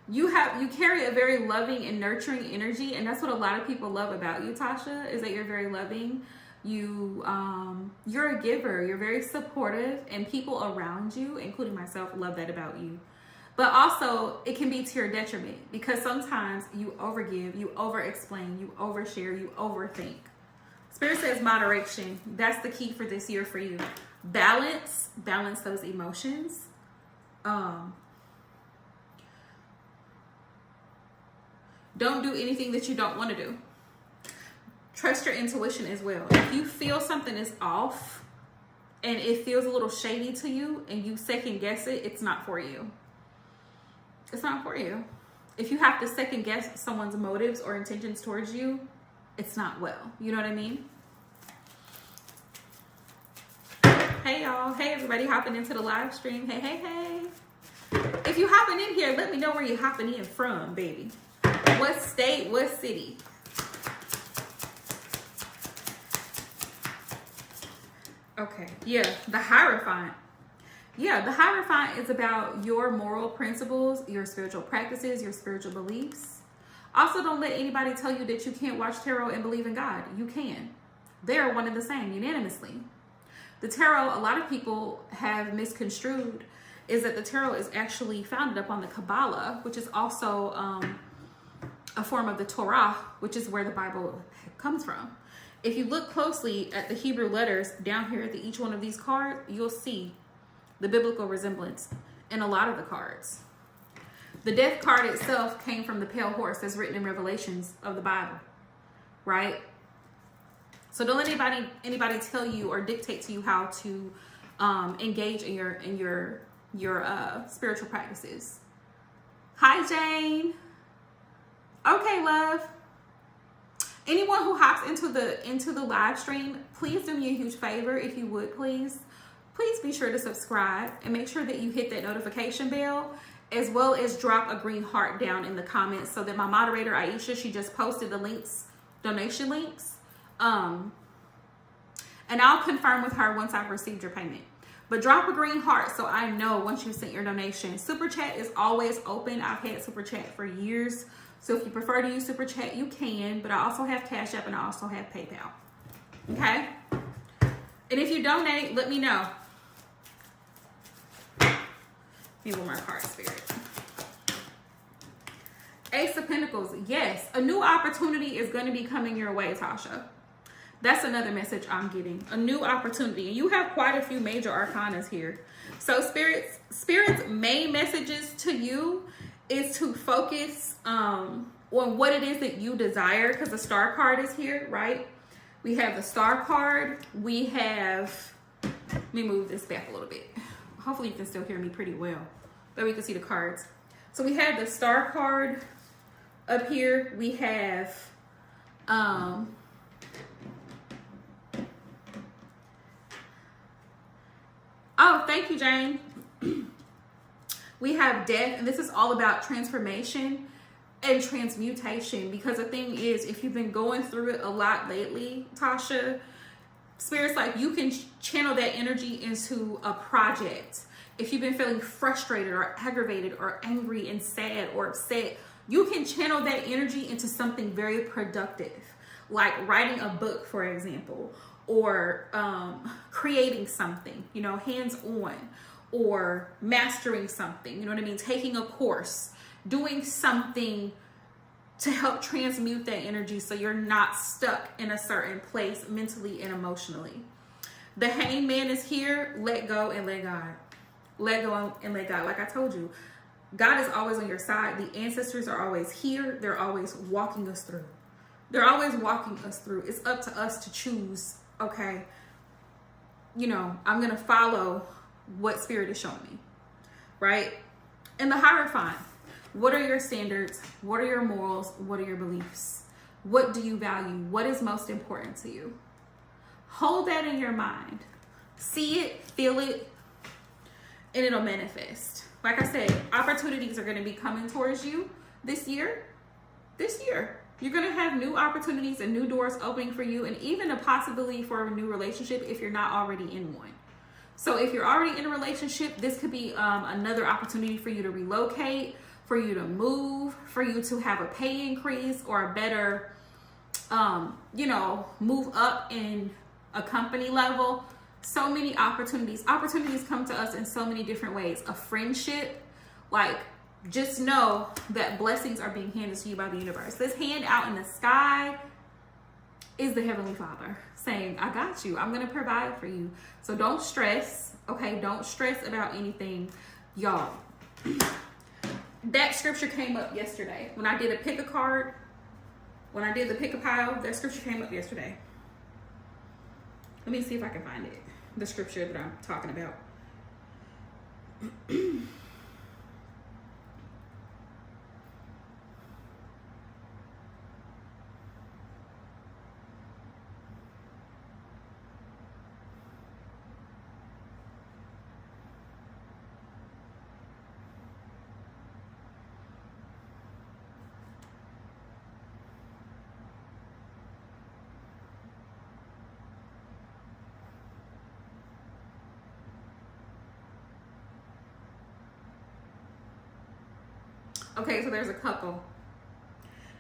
You carry a very loving and nurturing energy, and that's what a lot of people love about you, Tasha, is that you're very loving. You're a giver. You're very supportive, and people around you, including myself, love that about you. But also, it can be to your detriment because sometimes you overgive, you over-explain, you overshare, you overthink. Spirit says moderation. That's the key for this year for you. Balance those emotions. Don't do anything that you don't want to do. Trust your intuition as well. If you feel something is off and it feels a little shady to you and you second guess it, it's not for you. It's not for you. If you have to second guess someone's motives or intentions towards you, it's not well. You know what I mean? Hey y'all. Hey everybody hopping into the live stream. Hey, hey, hey. If you hopping in here, let me know where you're hopping in from, baby. What state, what city? Okay, yeah, the Hierophant. Yeah, the Hierophant is about your moral principles, your spiritual practices, your spiritual beliefs. Also, don't let anybody tell you that you can't watch tarot and believe in God. You can. They are one and the same, unanimously. The tarot, a lot of people have misconstrued, is that the tarot is actually founded upon the Kabbalah, which is also a form of the Torah, which is where the Bible comes from. If you look closely at the Hebrew letters down here at each one of these cards, you'll see the biblical resemblance in a lot of the cards. The death card itself came from the pale horse that's written in Revelations of the Bible, right? So don't let anybody tell you or dictate to you how to engage in your spiritual practices. Hi, Jane. Okay, love. Anyone who hops into the live stream, please do me a huge favor, if you would, please be sure to subscribe and make sure that you hit that notification bell, as well as drop a green heart down in the comments so that my moderator Aisha, she just posted the links, donation links, and I'll confirm with her once I've received your payment. But drop a green heart so I know once you sent your donation. Super Chat is always open. I've had Super Chat for years. So if you prefer to use Super Chat, you can. But I also have Cash App and I also have PayPal. Okay? And if you donate, let me know. Give me one more card, Spirit. Ace of Pentacles. Yes, a new opportunity is going to be coming your way, Tasha. That's another message I'm getting. A new opportunity. And you have quite a few major arcanas here. So Spirit's main messages to you is to focus on what it is that you desire, because the Star card is here, right? We have the Star card. We have, let me move this back a little bit. Hopefully you can still hear me pretty well. But we can see the cards. So we have the Star card up here. We have oh, thank you, Jane. We have Death, and this is all about transformation and transmutation, because the thing is, if you've been going through it a lot lately, Tasha, Spirit's like you can channel that energy into a project. If you've been feeling frustrated or aggravated or angry and sad or upset, you can channel that energy into something very productive, like writing a book, for example, or creating something, you know, hands-on, or mastering something, you know what I mean? Taking a course, doing something to help transmute that energy so you're not stuck in a certain place mentally and emotionally. The Hangman is here. Let go and let God. Let go and let God. Like I told you, God is always on your side. The ancestors are always here. They're always walking us through. They're always walking us through. It's up to us to choose, okay, you know, I'm going to follow what Spirit is showing me, right? And the Hierophant, what are your standards? What are your morals? What are your beliefs? What do you value? What is most important to you? Hold that in your mind. See it, feel it, and it'll manifest. Like I said, opportunities are going to be coming towards you this year. This year, you're going to have new opportunities and new doors opening for you, and even a possibility for a new relationship if you're not already in one. So if you're already in a relationship, this could be another opportunity for you to relocate, for you to move, for you to have a pay increase or a better, you know, move up in a company level. So many opportunities. Opportunities come to us in so many different ways. A friendship, like, just know that blessings are being handed to you by the universe. This hand out in the sky is the Heavenly Father saying, I got you. I'm going to provide for you. So don't stress, okay? Don't stress about anything. Y'all, that scripture came up yesterday. When I did a pick a card, when I did the pick a pile, that scripture came up yesterday. Let me see if I can find it. The scripture that I'm talking about. Okay, so there's a couple.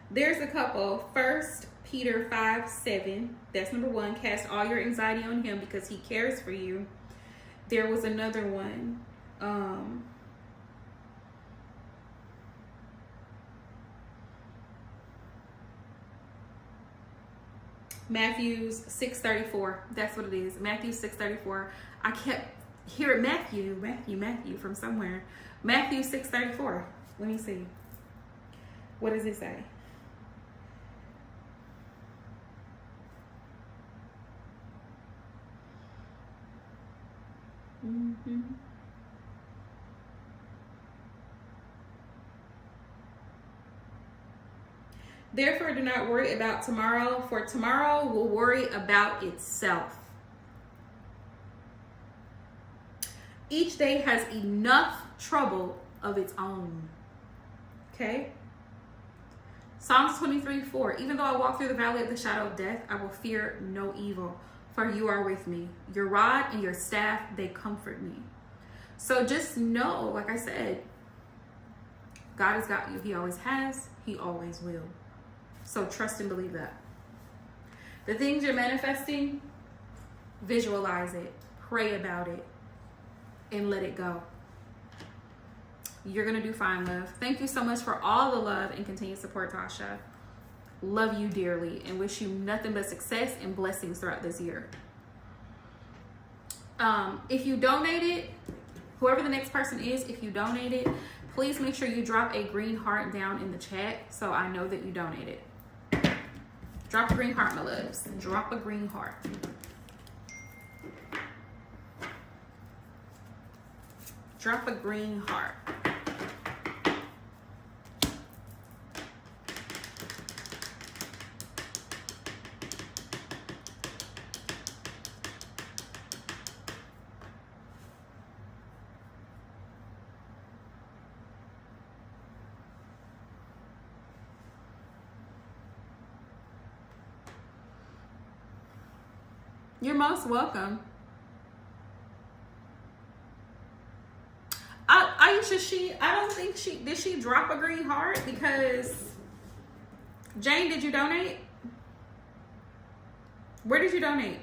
There's a couple. 1 Peter 5:7. That's number 1. Cast all your anxiety on him because he cares for you. There was another one. Matthew 6:34. That's what it is. Matthew 6:34. I kept hearing Matthew from somewhere. Matthew 6:34. Let me see. What does it say? Therefore, do not worry about tomorrow, for tomorrow will worry about itself. Each day has enough trouble of its own. Okay? Psalms 23:4. Even though I walk through the valley of the shadow of death, I will fear no evil, for you are with me. Your rod and your staff, they comfort me. So just know, like I said, God has got you. He always has. He always will. So trust and believe that. The things you're manifesting, visualize it, pray about it, and let it go. You're going to do fine, love. Thank you so much for all the love and continued support, Tasha. love you dearly and wish you nothing but success and blessings throughout this year. If you donated, whoever the next person is, if you donated, please make sure you drop a green heart down in the chat so I know that you donated. Drop a green heart, my loves. Drop a green heart. Drop a green heart. You're most welcome. Aisha, I don't think did she drop a green heart? Because Jane, did you donate? Where did you donate?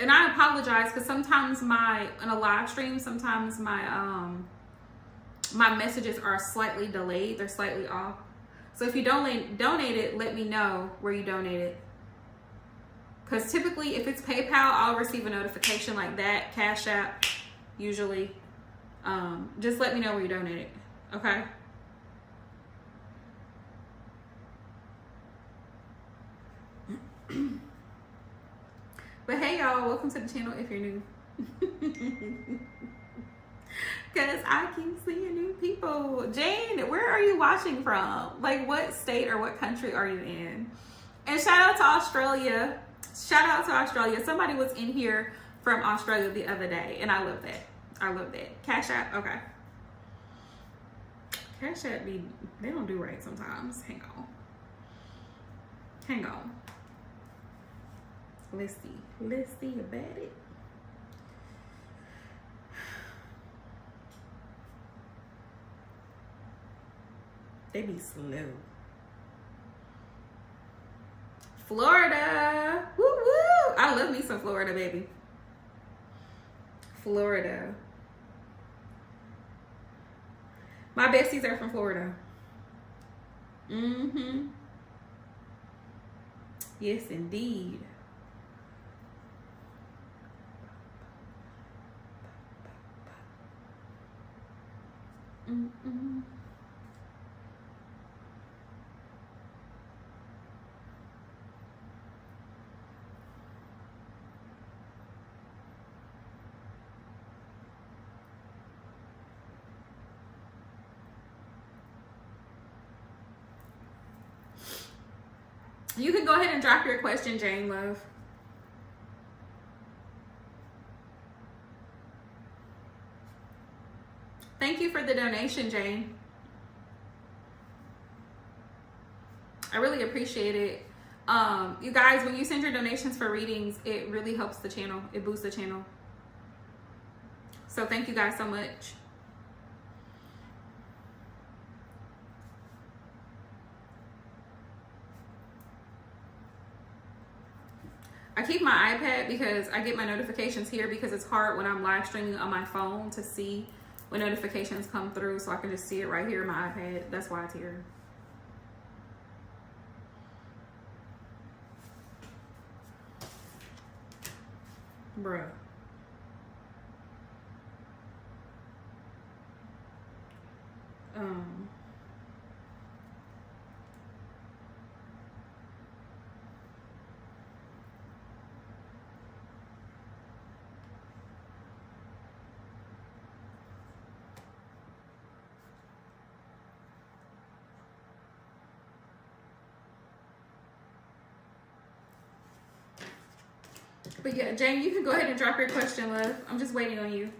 And I apologize because sometimes in a live stream, sometimes my messages are slightly delayed. They're slightly off. So if you donated, let me know where you donated. Because typically, if it's PayPal, I'll receive a notification like that. Cash App, usually. Just let me know where you donated. Okay? But hey, y'all. Welcome to the channel if you're new. Because I keep seeing new people. Jane, where are you watching from? Like, what state or what country are you in? And shout out to Australia. Shout out to Australia. Somebody was in here from Australia the other day, and I love that. I love that. Cash App, okay. Cash App, they don't do right sometimes. Hang on. Hang on. Let's see about it. They be slow. Florida. Woo woo. I love me some Florida, baby. Florida. My besties are from Florida. Mm-hmm. Yes, indeed. Mm-mm. You can go ahead and drop your question, Jane Love. Thank you for the donation, Jane. I really appreciate it. You guys, when you send your donations for readings, it really helps the channel. It boosts the channel. So thank you guys so much. I keep my iPad because I get my notifications here because it's hard when I'm live streaming on my phone to see when notifications come through, so I can just see it right here in my iPad. That's why it's here. Bruh. But yeah, Jane, you can go ahead and drop your question, love. I'm just waiting on you.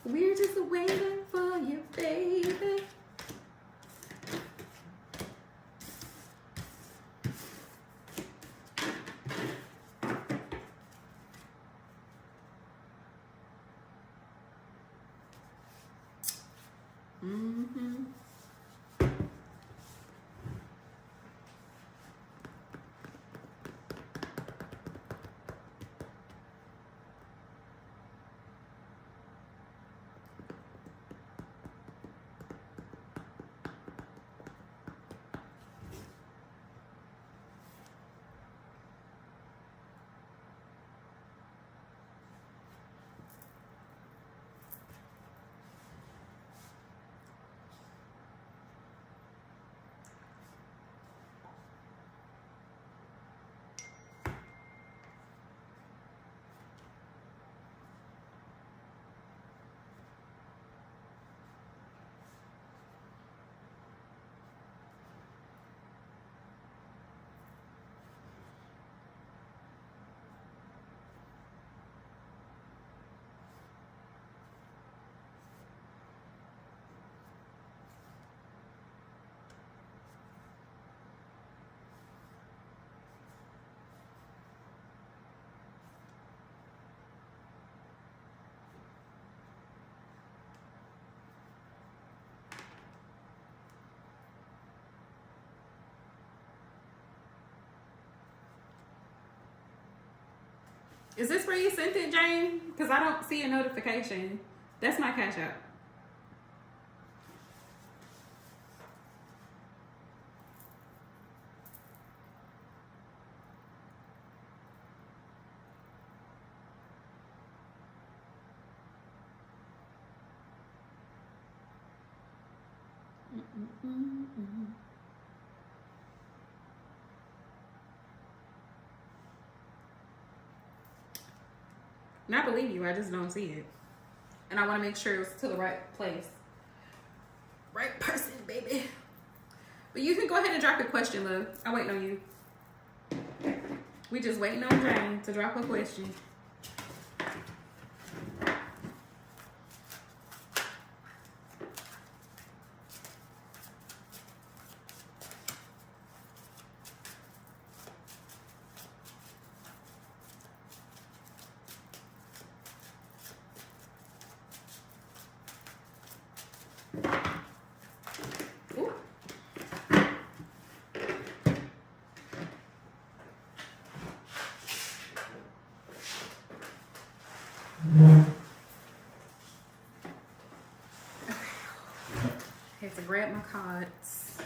We're just waiting for you, baby. Mm-hmm. Is this where you sent it, Jane? Because I don't see a notification. That's my Cash App. And I believe you, I just don't see it. And I want to make sure it's to the right place. Right person, baby. But you can go ahead and drop your question, love. I'm waiting on you. We just waiting on Jane to drop a question. I have to grab my cards.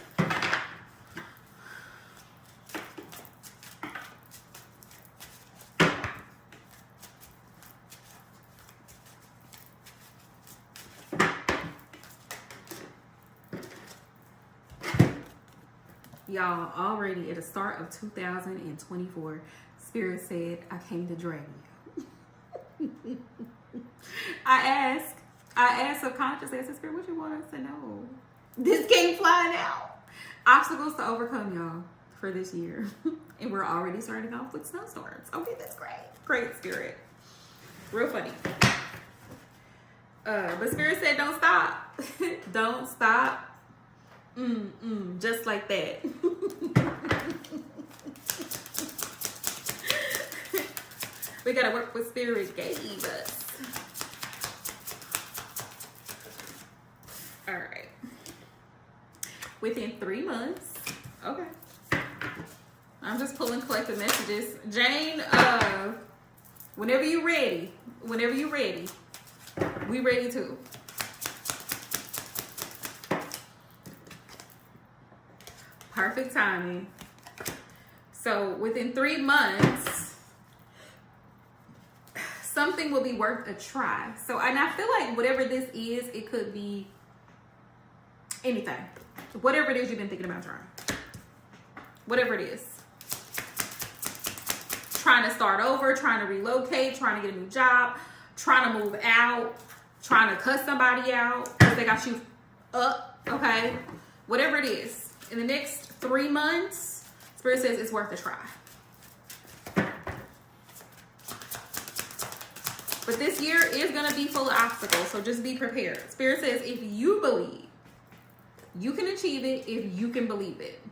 Y'all, already at the start of 2024, Spirit said, I came to drag you. I asked subconsciously, I said, Spirit, what you want us to know? This came flying out. Obstacles to overcome, y'all, for this year. And we're already starting off with snowstorms. Okay, that's great. Great, Spirit. Real funny. But Spirit said, don't stop. Don't stop. Just like that. We gotta work with Spirit gave us. All right. Within 3 months. Okay. I'm just pulling collective messages. Jane, whenever you're ready. Whenever you're ready. We ready too. Perfect timing. So within 3 months, something will be worth a try. So, and I feel like whatever this is, it could be anything. Whatever it is you've been thinking about trying. Whatever it is. Trying to start over, trying to relocate, trying to get a new job, trying to move out, trying to cut somebody out because they got you up, okay? Whatever it is. In the next 3 months, Spirit says it's worth a try. But this year is going to be full of obstacles, so just be prepared. Spirit says if you believe, you can achieve it if you can believe it.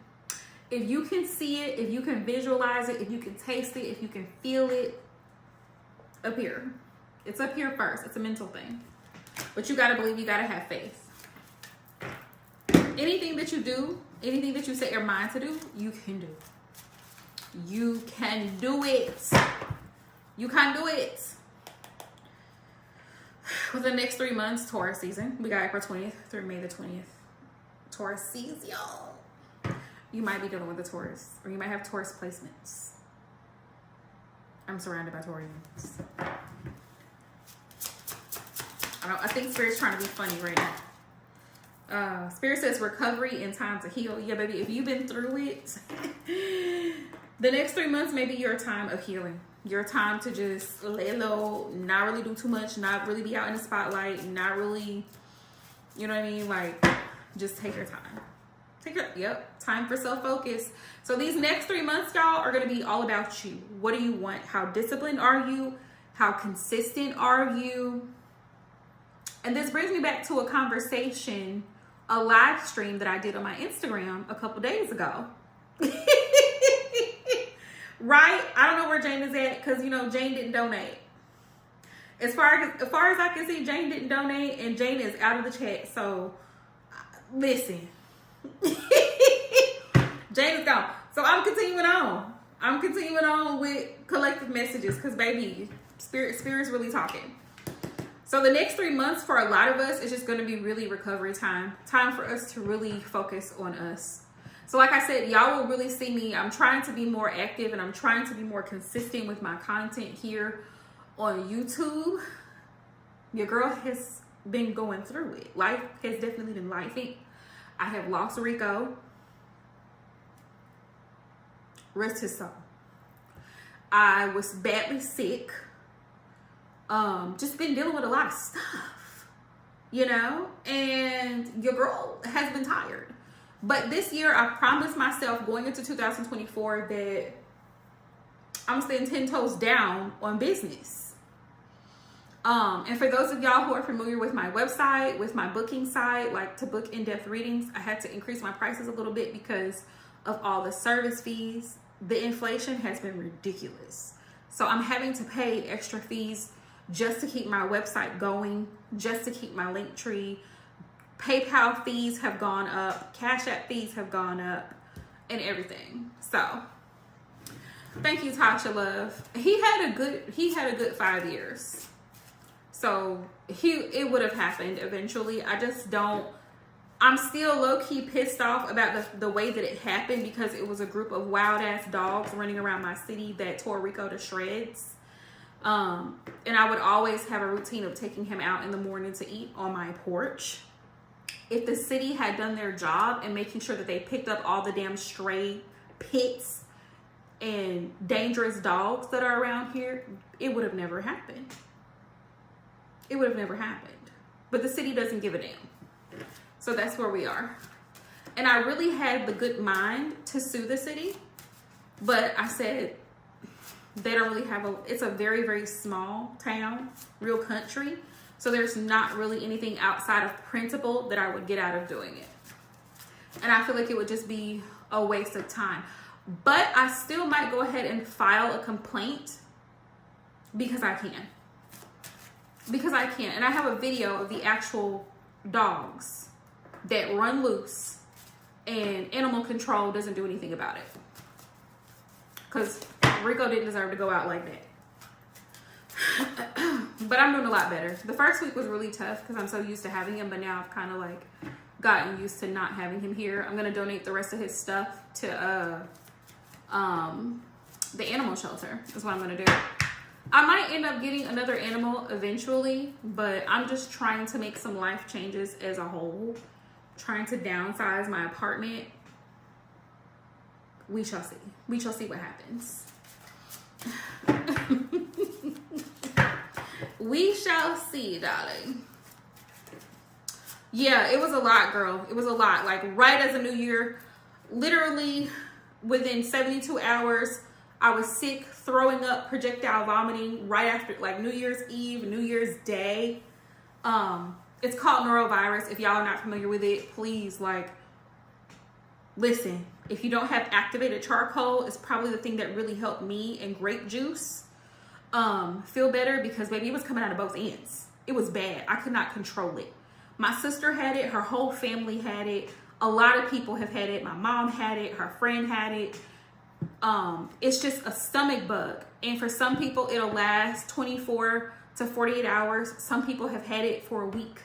If you can see it, if you can visualize it, if you can taste it, if you can feel it, up here. It's up here first. It's a mental thing. But you got to believe, you got to have faith. Anything that you do, anything that you set your mind to do, you can do. You can do it. You can do it. For the next 3 months, Taurus season. We got April 20th through May the 20th. Taurus season. You might be dealing with a Taurus, or you might have Taurus placements. I'm surrounded by Taurians. I think Spirit's trying to be funny right now. Spirit says recovery and time to heal. Yeah, baby, if you've been through it, the next 3 months may be your time of healing. Your time to just lay low, not really do too much, not really be out in the spotlight, not really, you know what I mean? Like, just take your time. Time for self-focus. So these next 3 months, y'all, are going to be all about you. What do you want? How disciplined are you? How consistent are you? And this brings me back to a conversation, a live stream that I did on my Instagram a couple days ago. Right? I don't know where Jane is at because, you know, Jane didn't donate. As far as I can see, Jane didn't donate and Jane is out of the chat. So, listen. Jane is gone. So, I'm continuing on. I'm continuing on with collective messages because, baby, spirit's really talking. So the next 3 months for a lot of us is just going to be really recovery time for us to really focus on us. So like I said, y'all will really see me. I'm trying to be more active and I'm trying to be more consistent with my content here on YouTube. Your girl has been going through it. Life has definitely been lifing. I have lost Rico. Rest his soul. I was badly sick. Just been dealing with a lot of stuff, you know, and your girl has been tired. But this year, I promised myself going into 2024 that I'm staying 10 toes down on business. And for those of y'all who are familiar with my website, with my booking site, like to book in-depth readings, I had to increase my prices a little bit because of all the service fees. The inflation has been ridiculous. So I'm having to pay extra fees just to keep my website going, just to keep my link tree. PayPal fees have gone up, Cash App fees have gone up, and everything. So thank you, Tasha Love. He had a good 5 years. So it would have happened eventually. I'm still low-key pissed off about the way that it happened because it was a group of wild-ass dogs running around my city that tore Rico to shreds. And I would always have a routine of taking him out in the morning to eat on my porch. If the city had done their job and making sure that they picked up all the damn stray pits and dangerous dogs that are around here, it would have never happened. It would have never happened. But the city doesn't give a damn. So that's where we are. And I really had the good mind to sue the city, but I said, they don't really have it's a very, very small town, real country. So there's not really anything outside of principle that I would get out of doing it. And I feel like it would just be a waste of time. But I still might go ahead and file a complaint because I can. And I have a video of the actual dogs that run loose and animal control doesn't do anything about it. Because Rico didn't deserve to go out like that. But I'm doing a lot better. The first week was really tough because I'm so used to having him, but now I've kind of like gotten used to not having him here. I'm gonna donate the rest of his stuff to the animal shelter is what I'm gonna do. I might end up getting another animal eventually, but I'm just trying to make some life changes as a whole. Trying to downsize my apartment. We shall see. We shall see what happens. We shall see, darling. Yeah, it was a lot, girl. It was a lot. Like right as a new year, literally within 72 hours, I was sick, throwing up, projectile vomiting right after like New Year's Eve, New Year's Day. It's called norovirus. If y'all are not familiar with it, please listen. If you don't have activated charcoal, it's probably the thing that really helped me, and grape juice. Feel better because baby, it was coming out of both ends. It was bad. I could not control it. My sister had it. Her whole family had it. A lot of people have had it. My mom had it. Her friend had it. It's just a stomach bug. And for some people, it'll last 24 to 48 hours. Some people have had it for a week.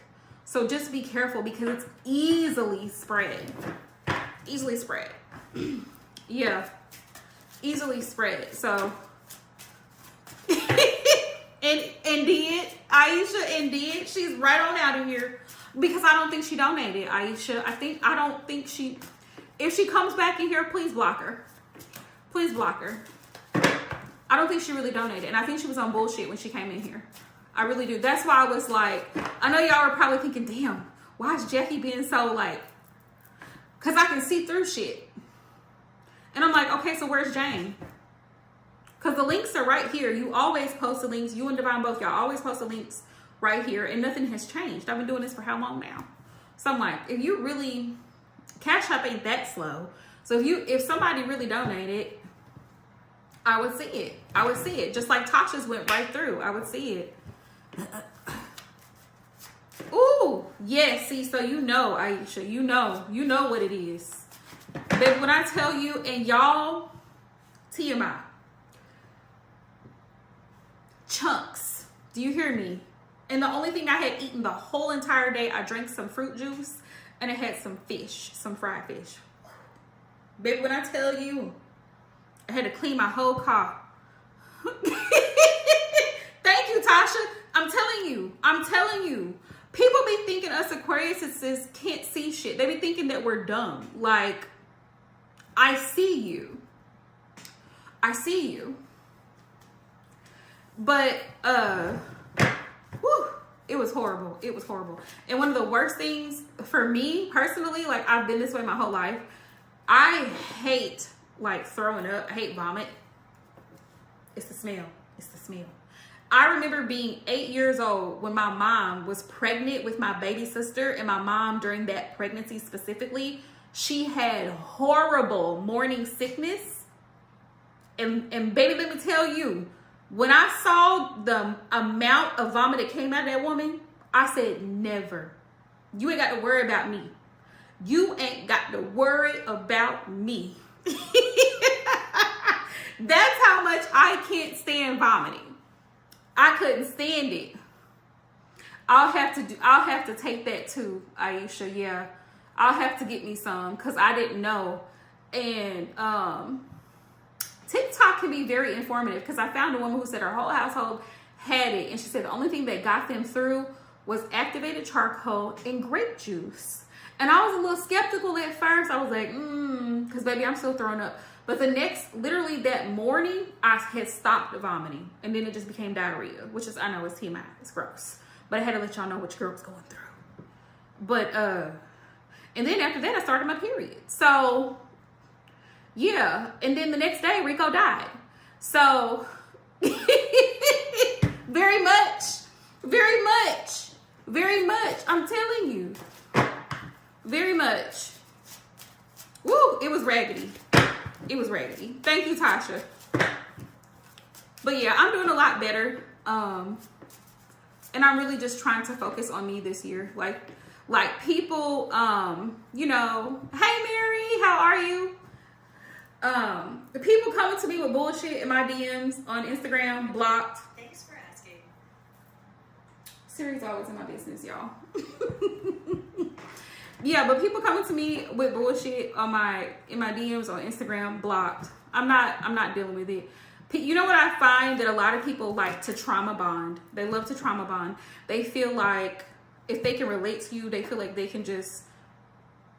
So just be careful because it's easily spread. Easily spread. Yeah. Easily spread. So and did Aisha and did she's right on out of here because I don't think she donated. Aisha, I don't think she, if she comes back in here, please block her. Please block her. I don't think she really donated, and I think she was on bullshit when she came in here. I really do. That's why I was like, I know y'all were probably thinking, damn, why is Jackie being so like, because I can see through shit. And I'm like, okay, so where's Jane? Because the links are right here. You always post the links. You and Divine both, y'all always post the links right here. And nothing has changed. I've been doing this for how long now? So I'm like, if you really, Cash App ain't that slow. So if somebody really donated, I would see it. I would see it. Just like Tasha's went right through. I would see it. Ooh, yes. See, so you know, Aisha, you know what it is. But when I tell you, and y'all, TMI. Chunks. Do you hear me? And the only thing I had eaten the whole entire day, I drank some fruit juice and I had some fish, some fried fish. Baby, when I tell you, I had to clean my whole car. Thank you, Tasha. I'm telling you. People be thinking us Aquariuses can't see shit. They be thinking that we're dumb. Like, I see you. But, whew, it was horrible. It was horrible. And one of the worst things for me personally, like, I've been this way my whole life. I hate, like, throwing up. I hate vomit. It's the smell. I remember being 8 years old when my mom was pregnant with my baby sister, and my mom, during that pregnancy specifically, she had horrible morning sickness. And baby, let me tell you, when I saw the amount of vomit that came out of that woman, I said, never. You ain't got to worry about me. You ain't got to worry about me. That's how much I can't stand vomiting. I couldn't stand it. I'll have to take that too, Aisha. Yeah. I'll have to get me some because I didn't know. And TikTok can be very informative because I found a woman who said her whole household had it, and she said the only thing that got them through was activated charcoal and grape juice. And I was a little skeptical at first. I was like, because baby, I'm still throwing up. But literally that morning, I had stopped vomiting. And then it just became diarrhea, which is, I know it's TMI. It's gross. But I had to let y'all know what your girl was going through. But, and then after that, I started my period. So, yeah. And then the next day, Rico died. So, very much. I'm telling you. Very much. Woo, it was raggedy. Thank you, Tasha. But yeah, I'm doing a lot better. And I'm really just trying to focus on me this year. Like people, you know, hey Mary, how are you? The people coming to me with bullshit in my DMs on Instagram, blocked. Thanks for asking. Siri's always in my business, y'all. Yeah, but people coming to me with bullshit in my DMs on Instagram, blocked. I'm not dealing with it. You know what I find that a lot of people like to trauma bond. They love to trauma bond. They feel like if they can relate to you, they feel like they can just,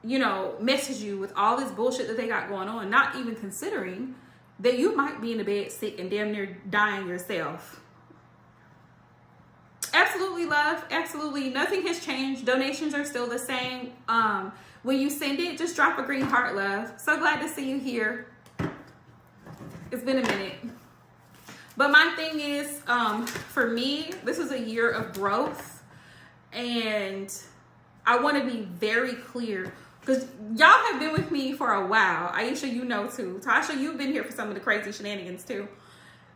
you know, message you with all this bullshit that they got going on, not even considering that you might be in the bed sick and damn near dying yourself. Absolutely, love. Absolutely. Nothing has changed. Donations are still the same. When you send it, just drop a green heart, love. So glad to see you here. It's been a minute. But my thing is, for me, this is a year of growth. And I want to be very clear. Because y'all have been with me for a while. Aisha, you know too. Tasha, you've been here for some of the crazy shenanigans too.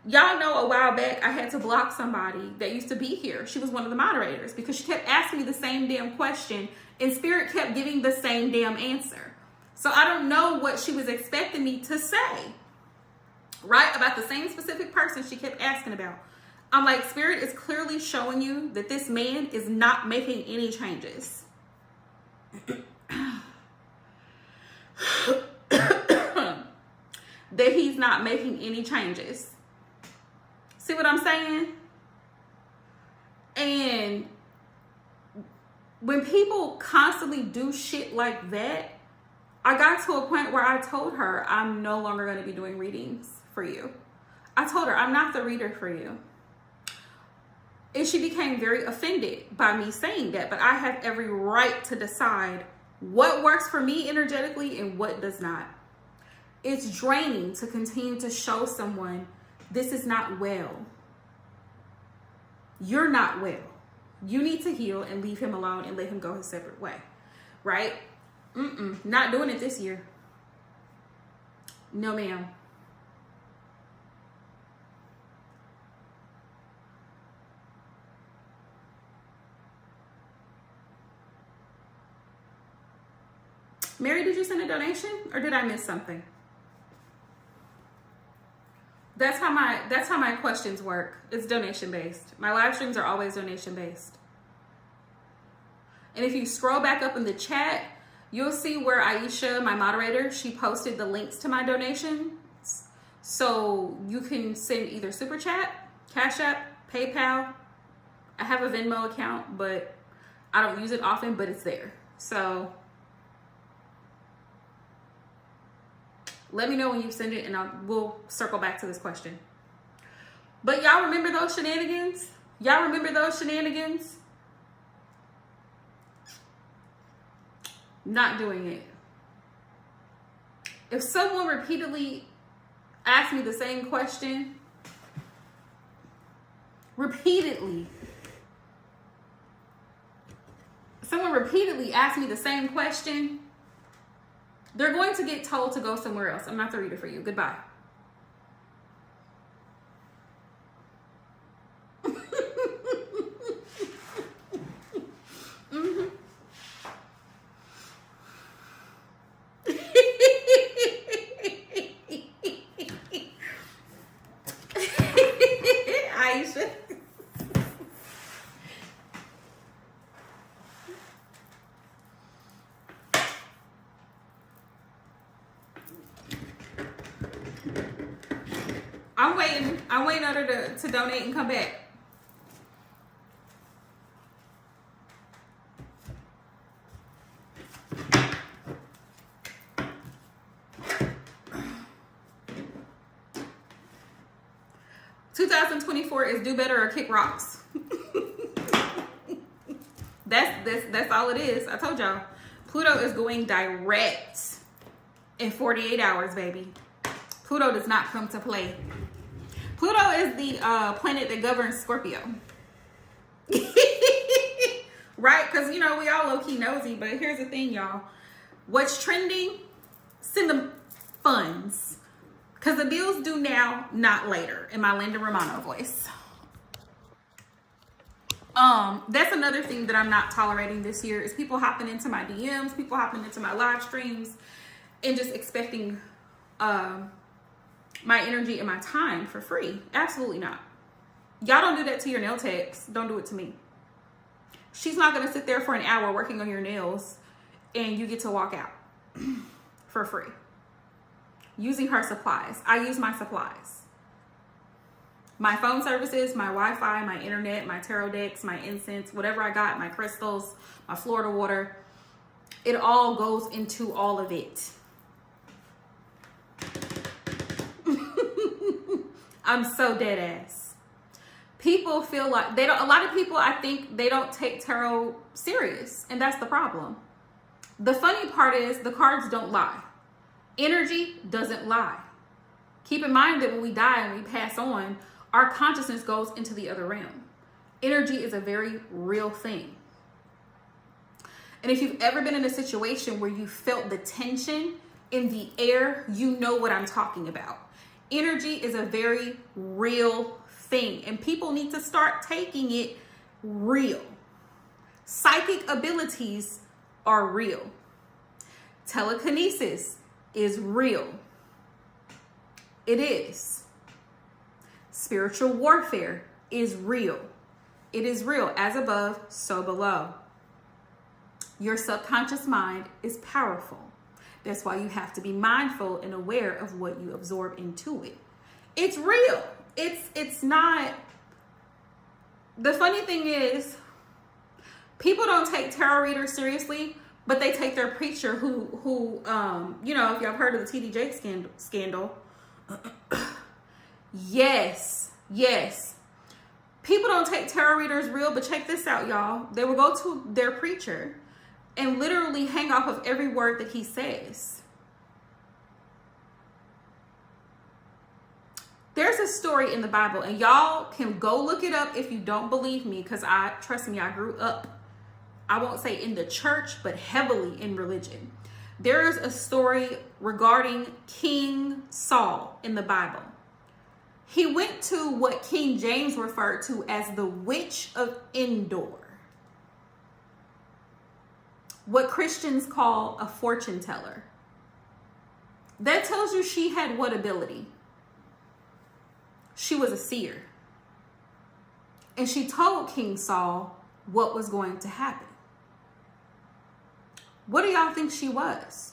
Y'all know a while back I had to block somebody that used to be here. She was one of the moderators because she kept asking me the same damn question and Spirit kept giving the same damn answer. So I don't know what she was expecting me to say, right? About the same specific person she kept asking about. I'm like, Spirit is clearly showing you that this man is not making any changes. That he's not making any changes. See what I'm saying? And when people constantly do shit like that, I got to a point where I told her I'm no longer going to be doing readings for you. I told her I'm not the reader for you. And she became very offended by me saying that, but I have every right to decide what works for me energetically and what does not. It's draining to continue to show someone this is not well. You're not well. You need to heal and leave him alone and let him go his separate way. Right? Not doing it this year. No, ma'am. Mary, did you send a donation or did I miss something? That's how my questions work. It's donation based. My live streams are always donation based. And if you scroll back up in the chat, you'll see where Aisha, my moderator, she posted the links to my donations. So you can send either Super Chat, Cash App, PayPal. I have a Venmo account, but I don't use it often, but it's there. So let me know when you send it, and we'll circle back to this question. But y'all remember those shenanigans? Y'all remember those shenanigans? Not doing it. If someone repeatedly asks me the same question, someone repeatedly asks me the same question, they're going to get told to go somewhere else. I'm not the reader for you. Goodbye. Mm-hmm. Aisha. I'm waiting on her to donate and come back. '24 is do better or kick rocks. That's all it is. I told y'all. Pluto is going direct in 48 hours, baby. Pluto does not come to play. Pluto is the planet that governs Scorpio. Right? Because, you know, we all low-key nosy. But here's the thing, y'all. What's trending? Send them funds. Because the deals due now, not later. In my Linda Romano voice. That's another thing that I'm not tolerating this year is people hopping into my DMs, people hopping into my live streams, and just expecting my energy and my time for free. Absolutely not. Y'all don't do that to your nail techs. Don't do it to me. She's not going to sit there for an hour working on your nails and you get to walk out for free. Using her supplies. I use my supplies. My phone services, my Wi-Fi, my internet, my tarot decks, my incense, whatever I got, my crystals, my Florida water. It all goes into all of it. I'm so dead ass. People feel like they don't, a lot of people, I think they don't take tarot serious, and that's the problem. The funny part is the cards don't lie. Energy doesn't lie. Keep in mind that when we die and we pass on, our consciousness goes into the other realm. Energy is a very real thing. And if you've ever been in a situation where you felt the tension in the air, you know what I'm talking about. Energy is a very real thing, and people need to start taking it real. Psychic abilities are real. Telekinesis is real. It is. Spiritual warfare is real. It is real. As above, so below. Your subconscious mind is powerful. That's why you have to be mindful and aware of what you absorb into it. It's real. It's not. The funny thing is, people don't take tarot readers seriously, but they take their preacher who you know, if y'all heard of the TD Jakes scandal. Yes. People don't take tarot readers real, but check this out, y'all. They will go to their preacher and literally hang off of every word that he says. There's a story in the Bible, and y'all can go look it up if you don't believe me, because trust me, I grew up, I won't say in the church, but heavily in religion. There is a story regarding King Saul in the Bible. He went to what King James referred to as the Witch of Endor. What Christians call a fortune teller. That tells you she had what ability? she was a seer. And she told King Saul what was going to happen. What do y'all think she was?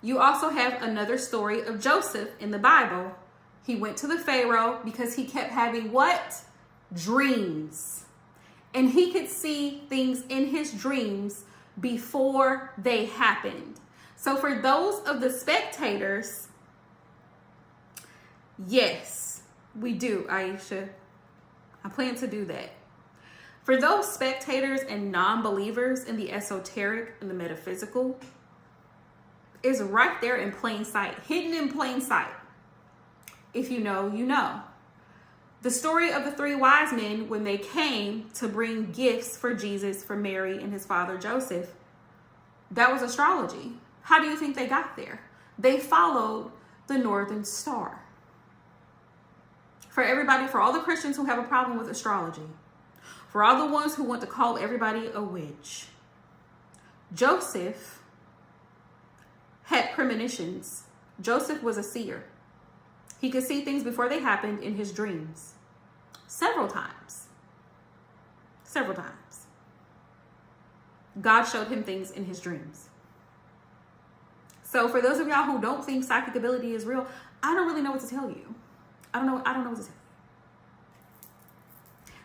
You also have another story of Joseph in the Bible. He went to the Pharaoh because he kept having what? Dreams. And he could see things in his dreams before they happened. So for those of the spectators, yes, we do, Aisha. I plan to do that. For those spectators and non-believers in the esoteric and the metaphysical, is right there in plain sight, hidden in plain sight. If you know, you know. The story of the 3 wise men when they came to bring gifts for Jesus, for Mary and his father Joseph, that was astrology. How do you think they got there? They followed the northern star. For everybody, for all the Christians who have a problem with astrology, for all the ones who want to call everybody a witch, Joseph had premonitions. Joseph was a seer. He could see things before they happened in his dreams. Several times. Several times. God showed him things in his dreams. So for those of y'all who don't think psychic ability is real, I don't really know what to tell you. I don't know what to tell you.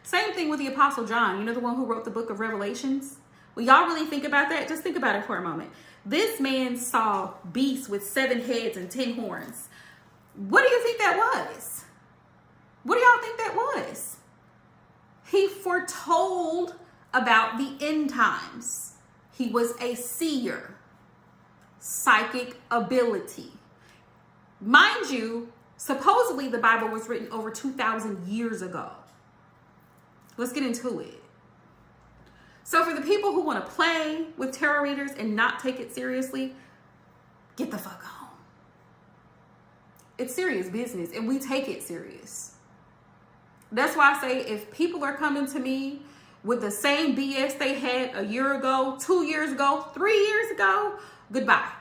Same thing with the Apostle John. You know, the one who wrote the book of Revelations? When y'all really think about that, just think about it for a moment. This man saw beasts with 7 heads and 10 horns. What do you think that was? What do y'all think that was? He foretold about the end times. He was a seer. Psychic ability. Mind you, supposedly the Bible was written over 2,000 years ago. Let's get into it. So for the people who want to play with tarot readers and not take it seriously, get the fuck home. It's serious business and we take it serious. That's why I say if people are coming to me with the same BS they had a year ago, 2 years ago, 3 years ago, goodbye.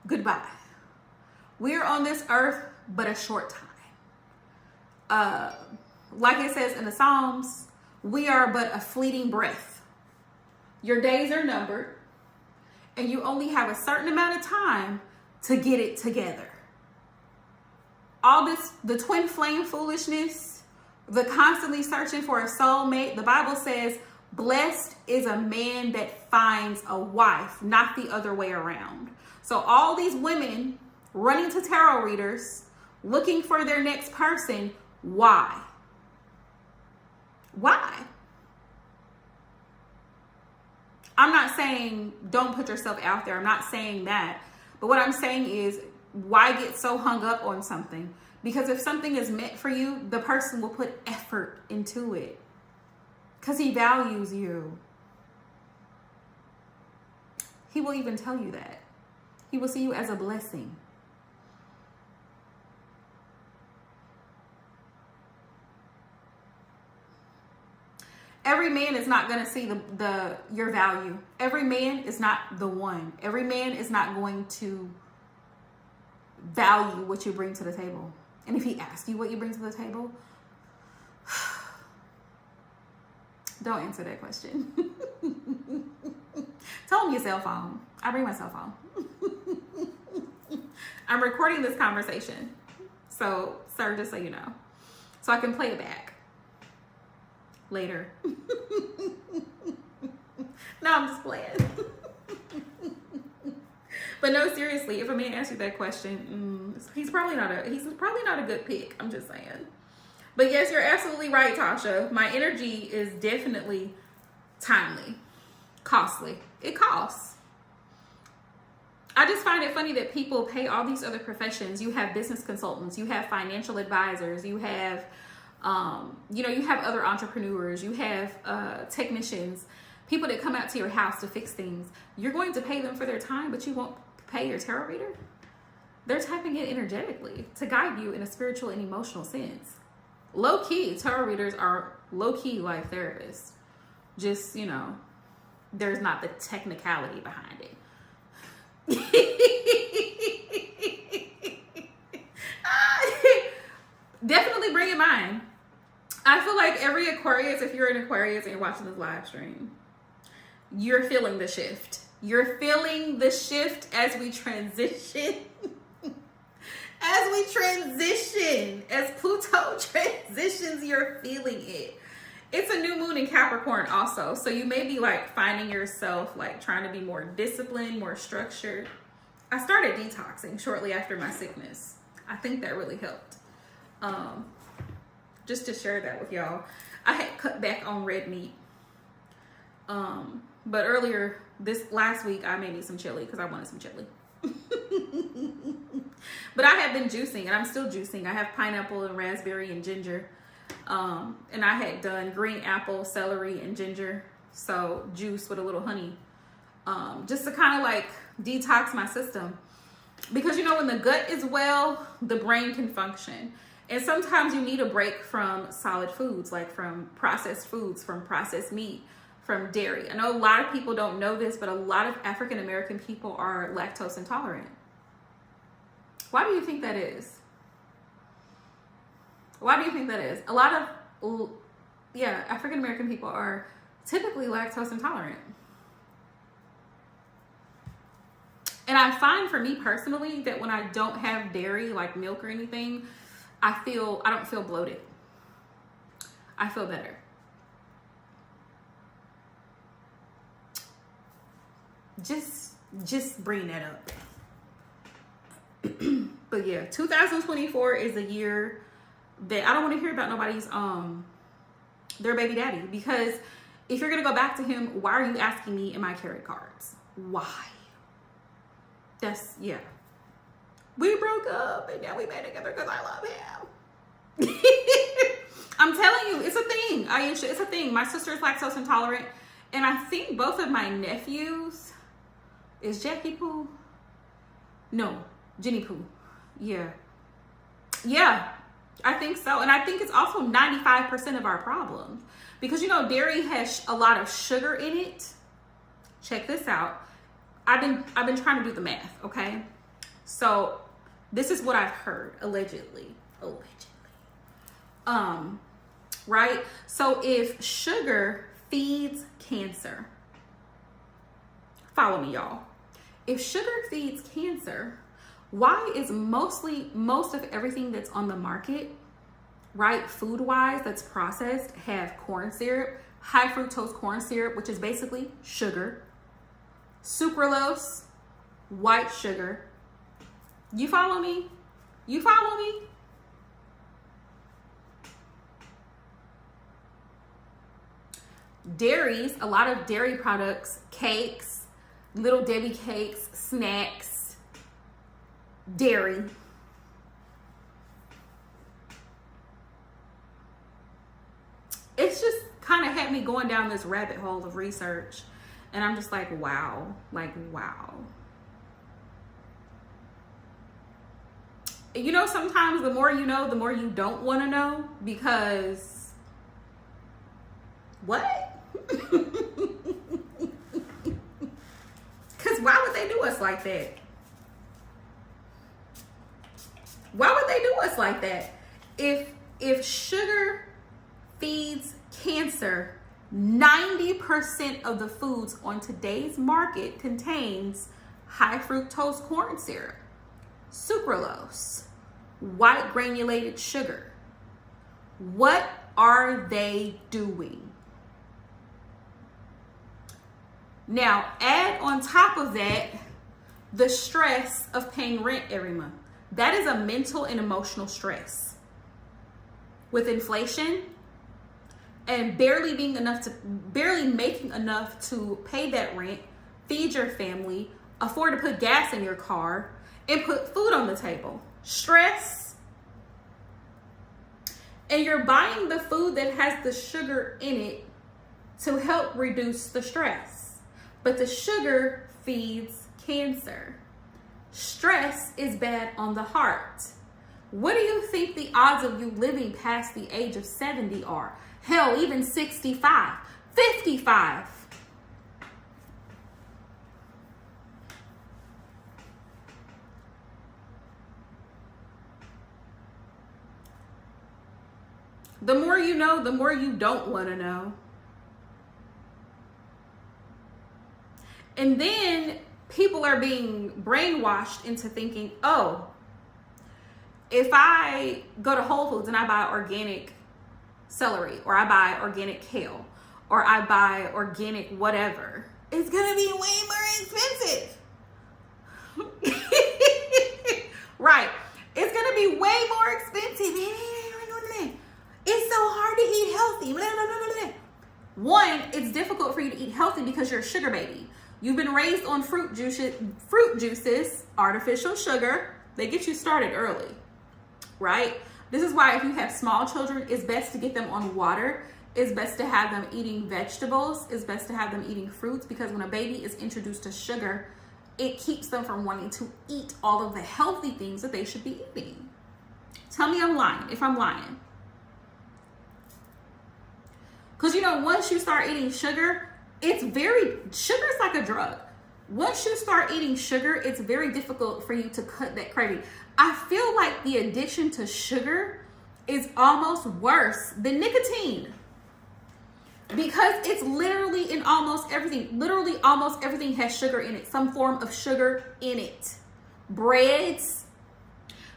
Goodbye. We're on this earth but a short time. Like it says in the Psalms, we are but a fleeting breath. Your days are numbered, and you only have a certain amount of time to get it together. All this, the twin flame foolishness, the constantly searching for a soulmate, the Bible says, blessed is a man that finds a wife, not the other way around. So all these women running to tarot readers, looking for their next person, why? Why? I'm not saying don't put yourself out there. I'm not saying that. But what I'm saying is, why get so hung up on something? Because if something is meant for you, the person will put effort into it. Because he values you. He will even tell you that. He will see you as a blessing. Every man is not going to see your value. Every man is not the one. Every man is not going to value what you bring to the table. And if he asks you what you bring to the table, don't answer that question. Tell him your cell phone. I bring my cell phone. I'm recording this conversation. So, sir, just so you know. So I can play it back later. No, I'm just playing. But no, seriously, if a man asks you that question, he's probably not a good pick. I'm just saying. But yes, you're absolutely right, Tasha. My energy is definitely timely, costly. It costs. I just find it funny that people pay all these other professions. You have business consultants, you have financial advisors, you have you have other entrepreneurs, you have technicians, people that come out to your house to fix things. You're going to pay them for their time, but you won't pay your tarot reader? They're tapping in energetically to guide you in a spiritual and emotional sense. Low-key, tarot readers are low-key life therapists. Just, there's not the technicality behind it. Definitely bring in mine. I feel like every Aquarius, if you're an Aquarius and you're watching this live stream, you're feeling the shift. You're feeling the shift as we transition. As Pluto transitions, you're feeling it. It's a new moon in Capricorn also. So you may be like finding yourself like trying to be more disciplined, more structured. I started detoxing shortly after my sickness. I think that really helped. Just to share that with y'all. I had cut back on red meat. But earlier this last week I made me some chili because I wanted some chili. But I have been juicing and I'm still juicing. I have pineapple and raspberry and ginger. And I had done green apple, celery, and ginger. So juice with a little honey. Just to kind of like detox my system. Because you know, when the gut is well, the brain can function. And sometimes you need a break from solid foods, like from processed foods, from processed meat, from dairy. I know a lot of people don't know this, but a lot of African American people are lactose intolerant. Why do you think that is? Why do you think that is? A lot of, African American people are typically lactose intolerant. And I find for me personally that when I don't have dairy, like milk or anything, I don't feel bloated. I feel better. Just bring that up. But yeah, 2024 is a year that I don't want to hear about nobody's their baby daddy, because if you're gonna go back to him, why are you asking me in my tarot cards? Why? We broke up and now we made together because I love him. I'm telling you, it's a thing. Aisha, it's a thing. My sister's lactose intolerant, and I think both of my nephews, is Jackie Poo? No, Jenny Poo. Yeah, I think so. And I think it's also 95% of our problems, because you know, dairy has a lot of sugar in it. Check this out. I've been trying to do the math, okay? So this is what I've heard, allegedly. Right? So if sugar feeds cancer, follow me, y'all. If sugar feeds cancer, why is most of everything that's on the market, right, food-wise, that's processed, have corn syrup, high fructose corn syrup, which is basically sugar, sucralose, white sugar. You follow me? You follow me? Dairies, a lot of dairy products, cakes, Little Debbie cakes, snacks, dairy. It's just kind of had me going down this rabbit hole of research. And I'm just like, wow. You know, sometimes the more you know, the more you don't want to know, because what? Because why would they do us like that? Why would they do us like that? If sugar feeds cancer, 90% of the foods on today's market contains high fructose corn syrup, sucralose, white granulated sugar. What are they doing? Now, add on top of that the stress of paying rent every month. That is a mental and emotional stress. With inflation and barely making enough to pay that rent, feed your family, afford to put gas in your car, and put food on the table. Stress. And you're buying the food that has the sugar in it to help reduce the stress. But the sugar feeds cancer. Stress is bad on the heart. What do you think the odds of you living past the age of 70 are? Hell, even 65, 55. The more you know, the more you don't want to know. And then people are being brainwashed into thinking, oh, if I go to Whole Foods and I buy organic celery, or I buy organic kale, or I buy organic whatever, it's gonna be way more expensive. Right. It's gonna be way more expensive. It's so hard to eat healthy. One, it's difficult for you to eat healthy because you're a sugar baby. You've been raised on fruit juices, artificial sugar. They get you started early, right? This is why if you have small children, it's best to get them on water. It's best to have them eating vegetables. It's best to have them eating fruits, because when a baby is introduced to sugar, it keeps them from wanting to eat all of the healthy things that they should be eating. Tell me I'm lying if I'm lying. Because, you know, once you start eating sugar, sugar's like a drug. Once you start eating sugar, it's very difficult for you to cut that craving. I feel like the addiction to sugar is almost worse than nicotine, because it's literally in almost everything. Literally almost everything has sugar in it, some form of sugar in it. Breads,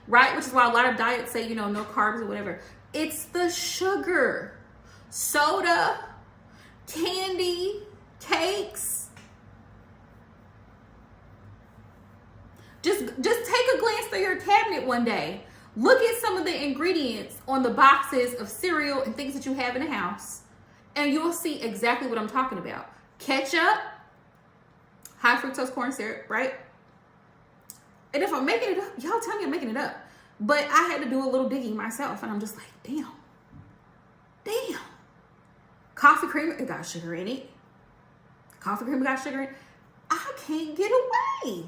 right? Which is why a lot of diets say, you know, no carbs or whatever. It's the sugar. Soda, candy, cakes. Just take a glance through your cabinet one day. Look at some of the ingredients on the boxes of cereal and things that you have in the house, and you'll see exactly what I'm talking about. Ketchup, high fructose corn syrup, right? And if I'm making it up, y'all tell me I'm making it up. But I had to do a little digging myself, and I'm just like, damn. Coffee creamer, it got sugar in it. Coffee creamer got sugar in it. I can't get away.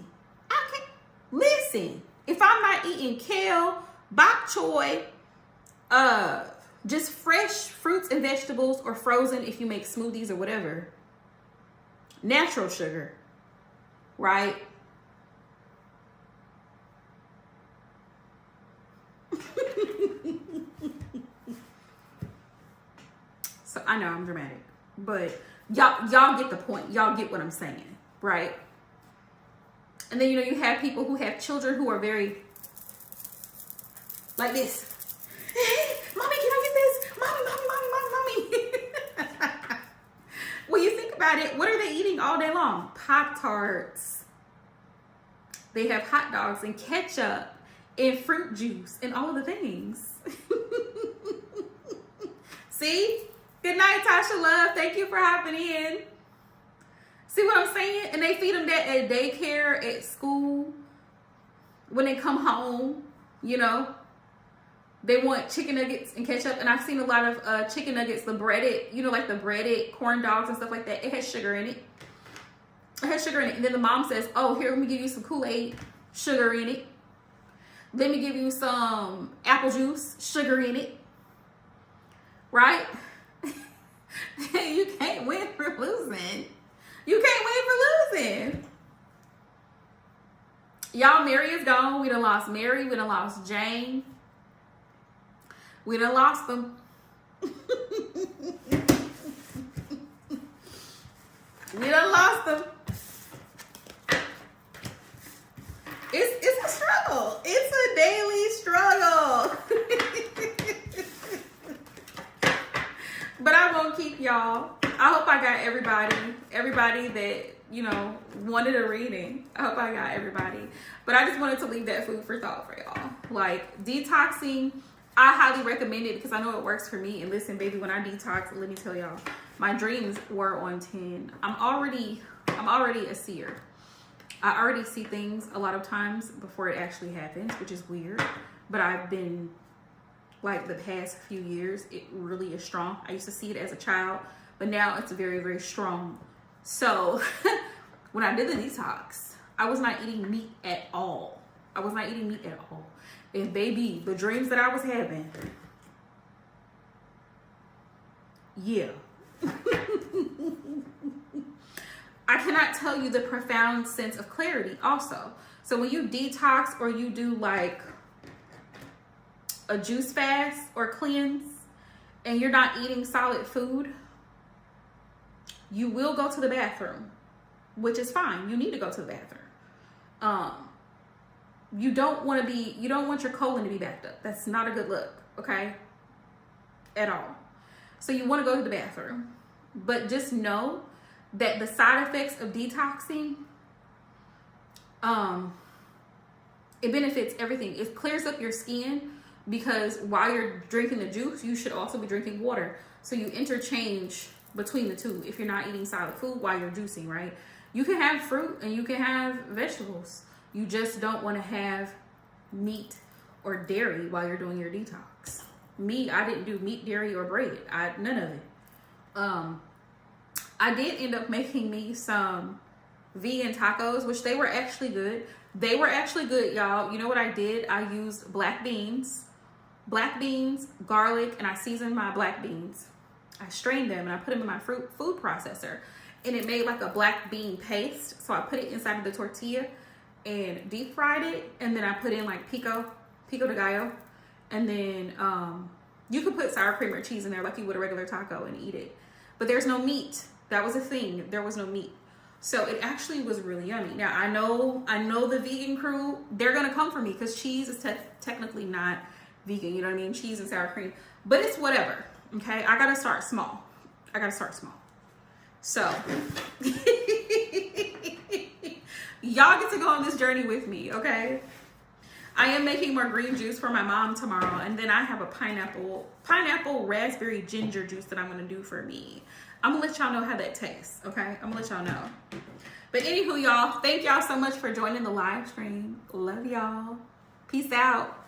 I can't. Listen, if I'm not eating kale, bok choy, just fresh fruits and vegetables, or frozen if you make smoothies or whatever, natural sugar, right? So I know I'm dramatic, but y'all get the point. Y'all get what I'm saying, right? And then, you know, you have people who have children who are very like this. Mommy, can I get this? Mommy. When you think about it, what are they eating all day long? Pop-Tarts. They have hot dogs and ketchup and fruit juice and all of the things. See? Good night, Tasha Love. Thank you for hopping in. See what I'm saying? And they feed them that at daycare, at school. When they come home, you know, they want chicken nuggets and ketchup. And I've seen a lot of chicken nuggets, the breaded, you know, like the breaded corn dogs and stuff like that. It has sugar in it. It has sugar in it. And then the mom says, oh, here, let me give you some Kool-Aid, sugar in it. Let me give you some apple juice, sugar in it. Right? You can't win for losing. You can't win for losing. Y'all, Mary is gone. We done lost Mary. We done lost Jane. We done lost them. We done lost them. It's a struggle. It's a daily struggle. But I won't keep y'all. I hope I got everybody that, you know, wanted a reading. I hope I got everybody. But I just wanted to leave that food for thought for y'all. Like, detoxing, I highly recommend it because I know it works for me. And listen, baby, when I detox, let me tell y'all, my dreams were on 10. I'm already a seer. I already see things a lot of times before it actually happens, which is weird. But I've been, like, the past few years, it really is strong. I used to see it as a child, but now it's very, very strong. So when I did the detox, I was not eating meat at all. And baby, the dreams that I was having, yeah. I cannot tell you the profound sense of clarity also. So when you detox or you do like a juice fast or cleanse, and you're not eating solid food, you will go to the bathroom, which is fine. You need to go to the bathroom. You don't want your colon to be backed up. That's not a good look, okay? At all. So you want to go to the bathroom, but just know that the side effects of detoxing, it benefits everything. It clears up your skin, because while you're drinking the juice, you should also be drinking water. So you interchange between the two if you're not eating solid food while you're juicing, right? You can have fruit and you can have vegetables. You just don't want to have meat or dairy while you're doing your detox. Me, I didn't do meat, dairy, or bread. None of it. I did end up making me some vegan tacos, which they were actually good. They were actually good, y'all. You know what I did? I used black beans, garlic, and I seasoned my black beans. I strained them and I put them in my food processor, and it made like a black bean paste. So I put it inside of the tortilla and deep fried it, and then I put in like pico de gallo, and then you could put sour cream or cheese in there like you would a regular taco and eat it. But there's no meat. That was a thing. There was no meat. So it actually was really yummy. Now I know the vegan crew, they're gonna come for me because cheese is technically not vegan, you know what I mean? Cheese and sour cream, but it's whatever. Okay, I gotta start small. So y'all get to go on this journey with me, okay? I am making more green juice for my mom tomorrow, and then I have a pineapple raspberry ginger juice that I'm gonna do for me. I'm gonna let y'all know how that tastes, okay? I'm gonna let y'all know. But anywho, y'all, thank y'all so much for joining the live stream. Love y'all. Peace out.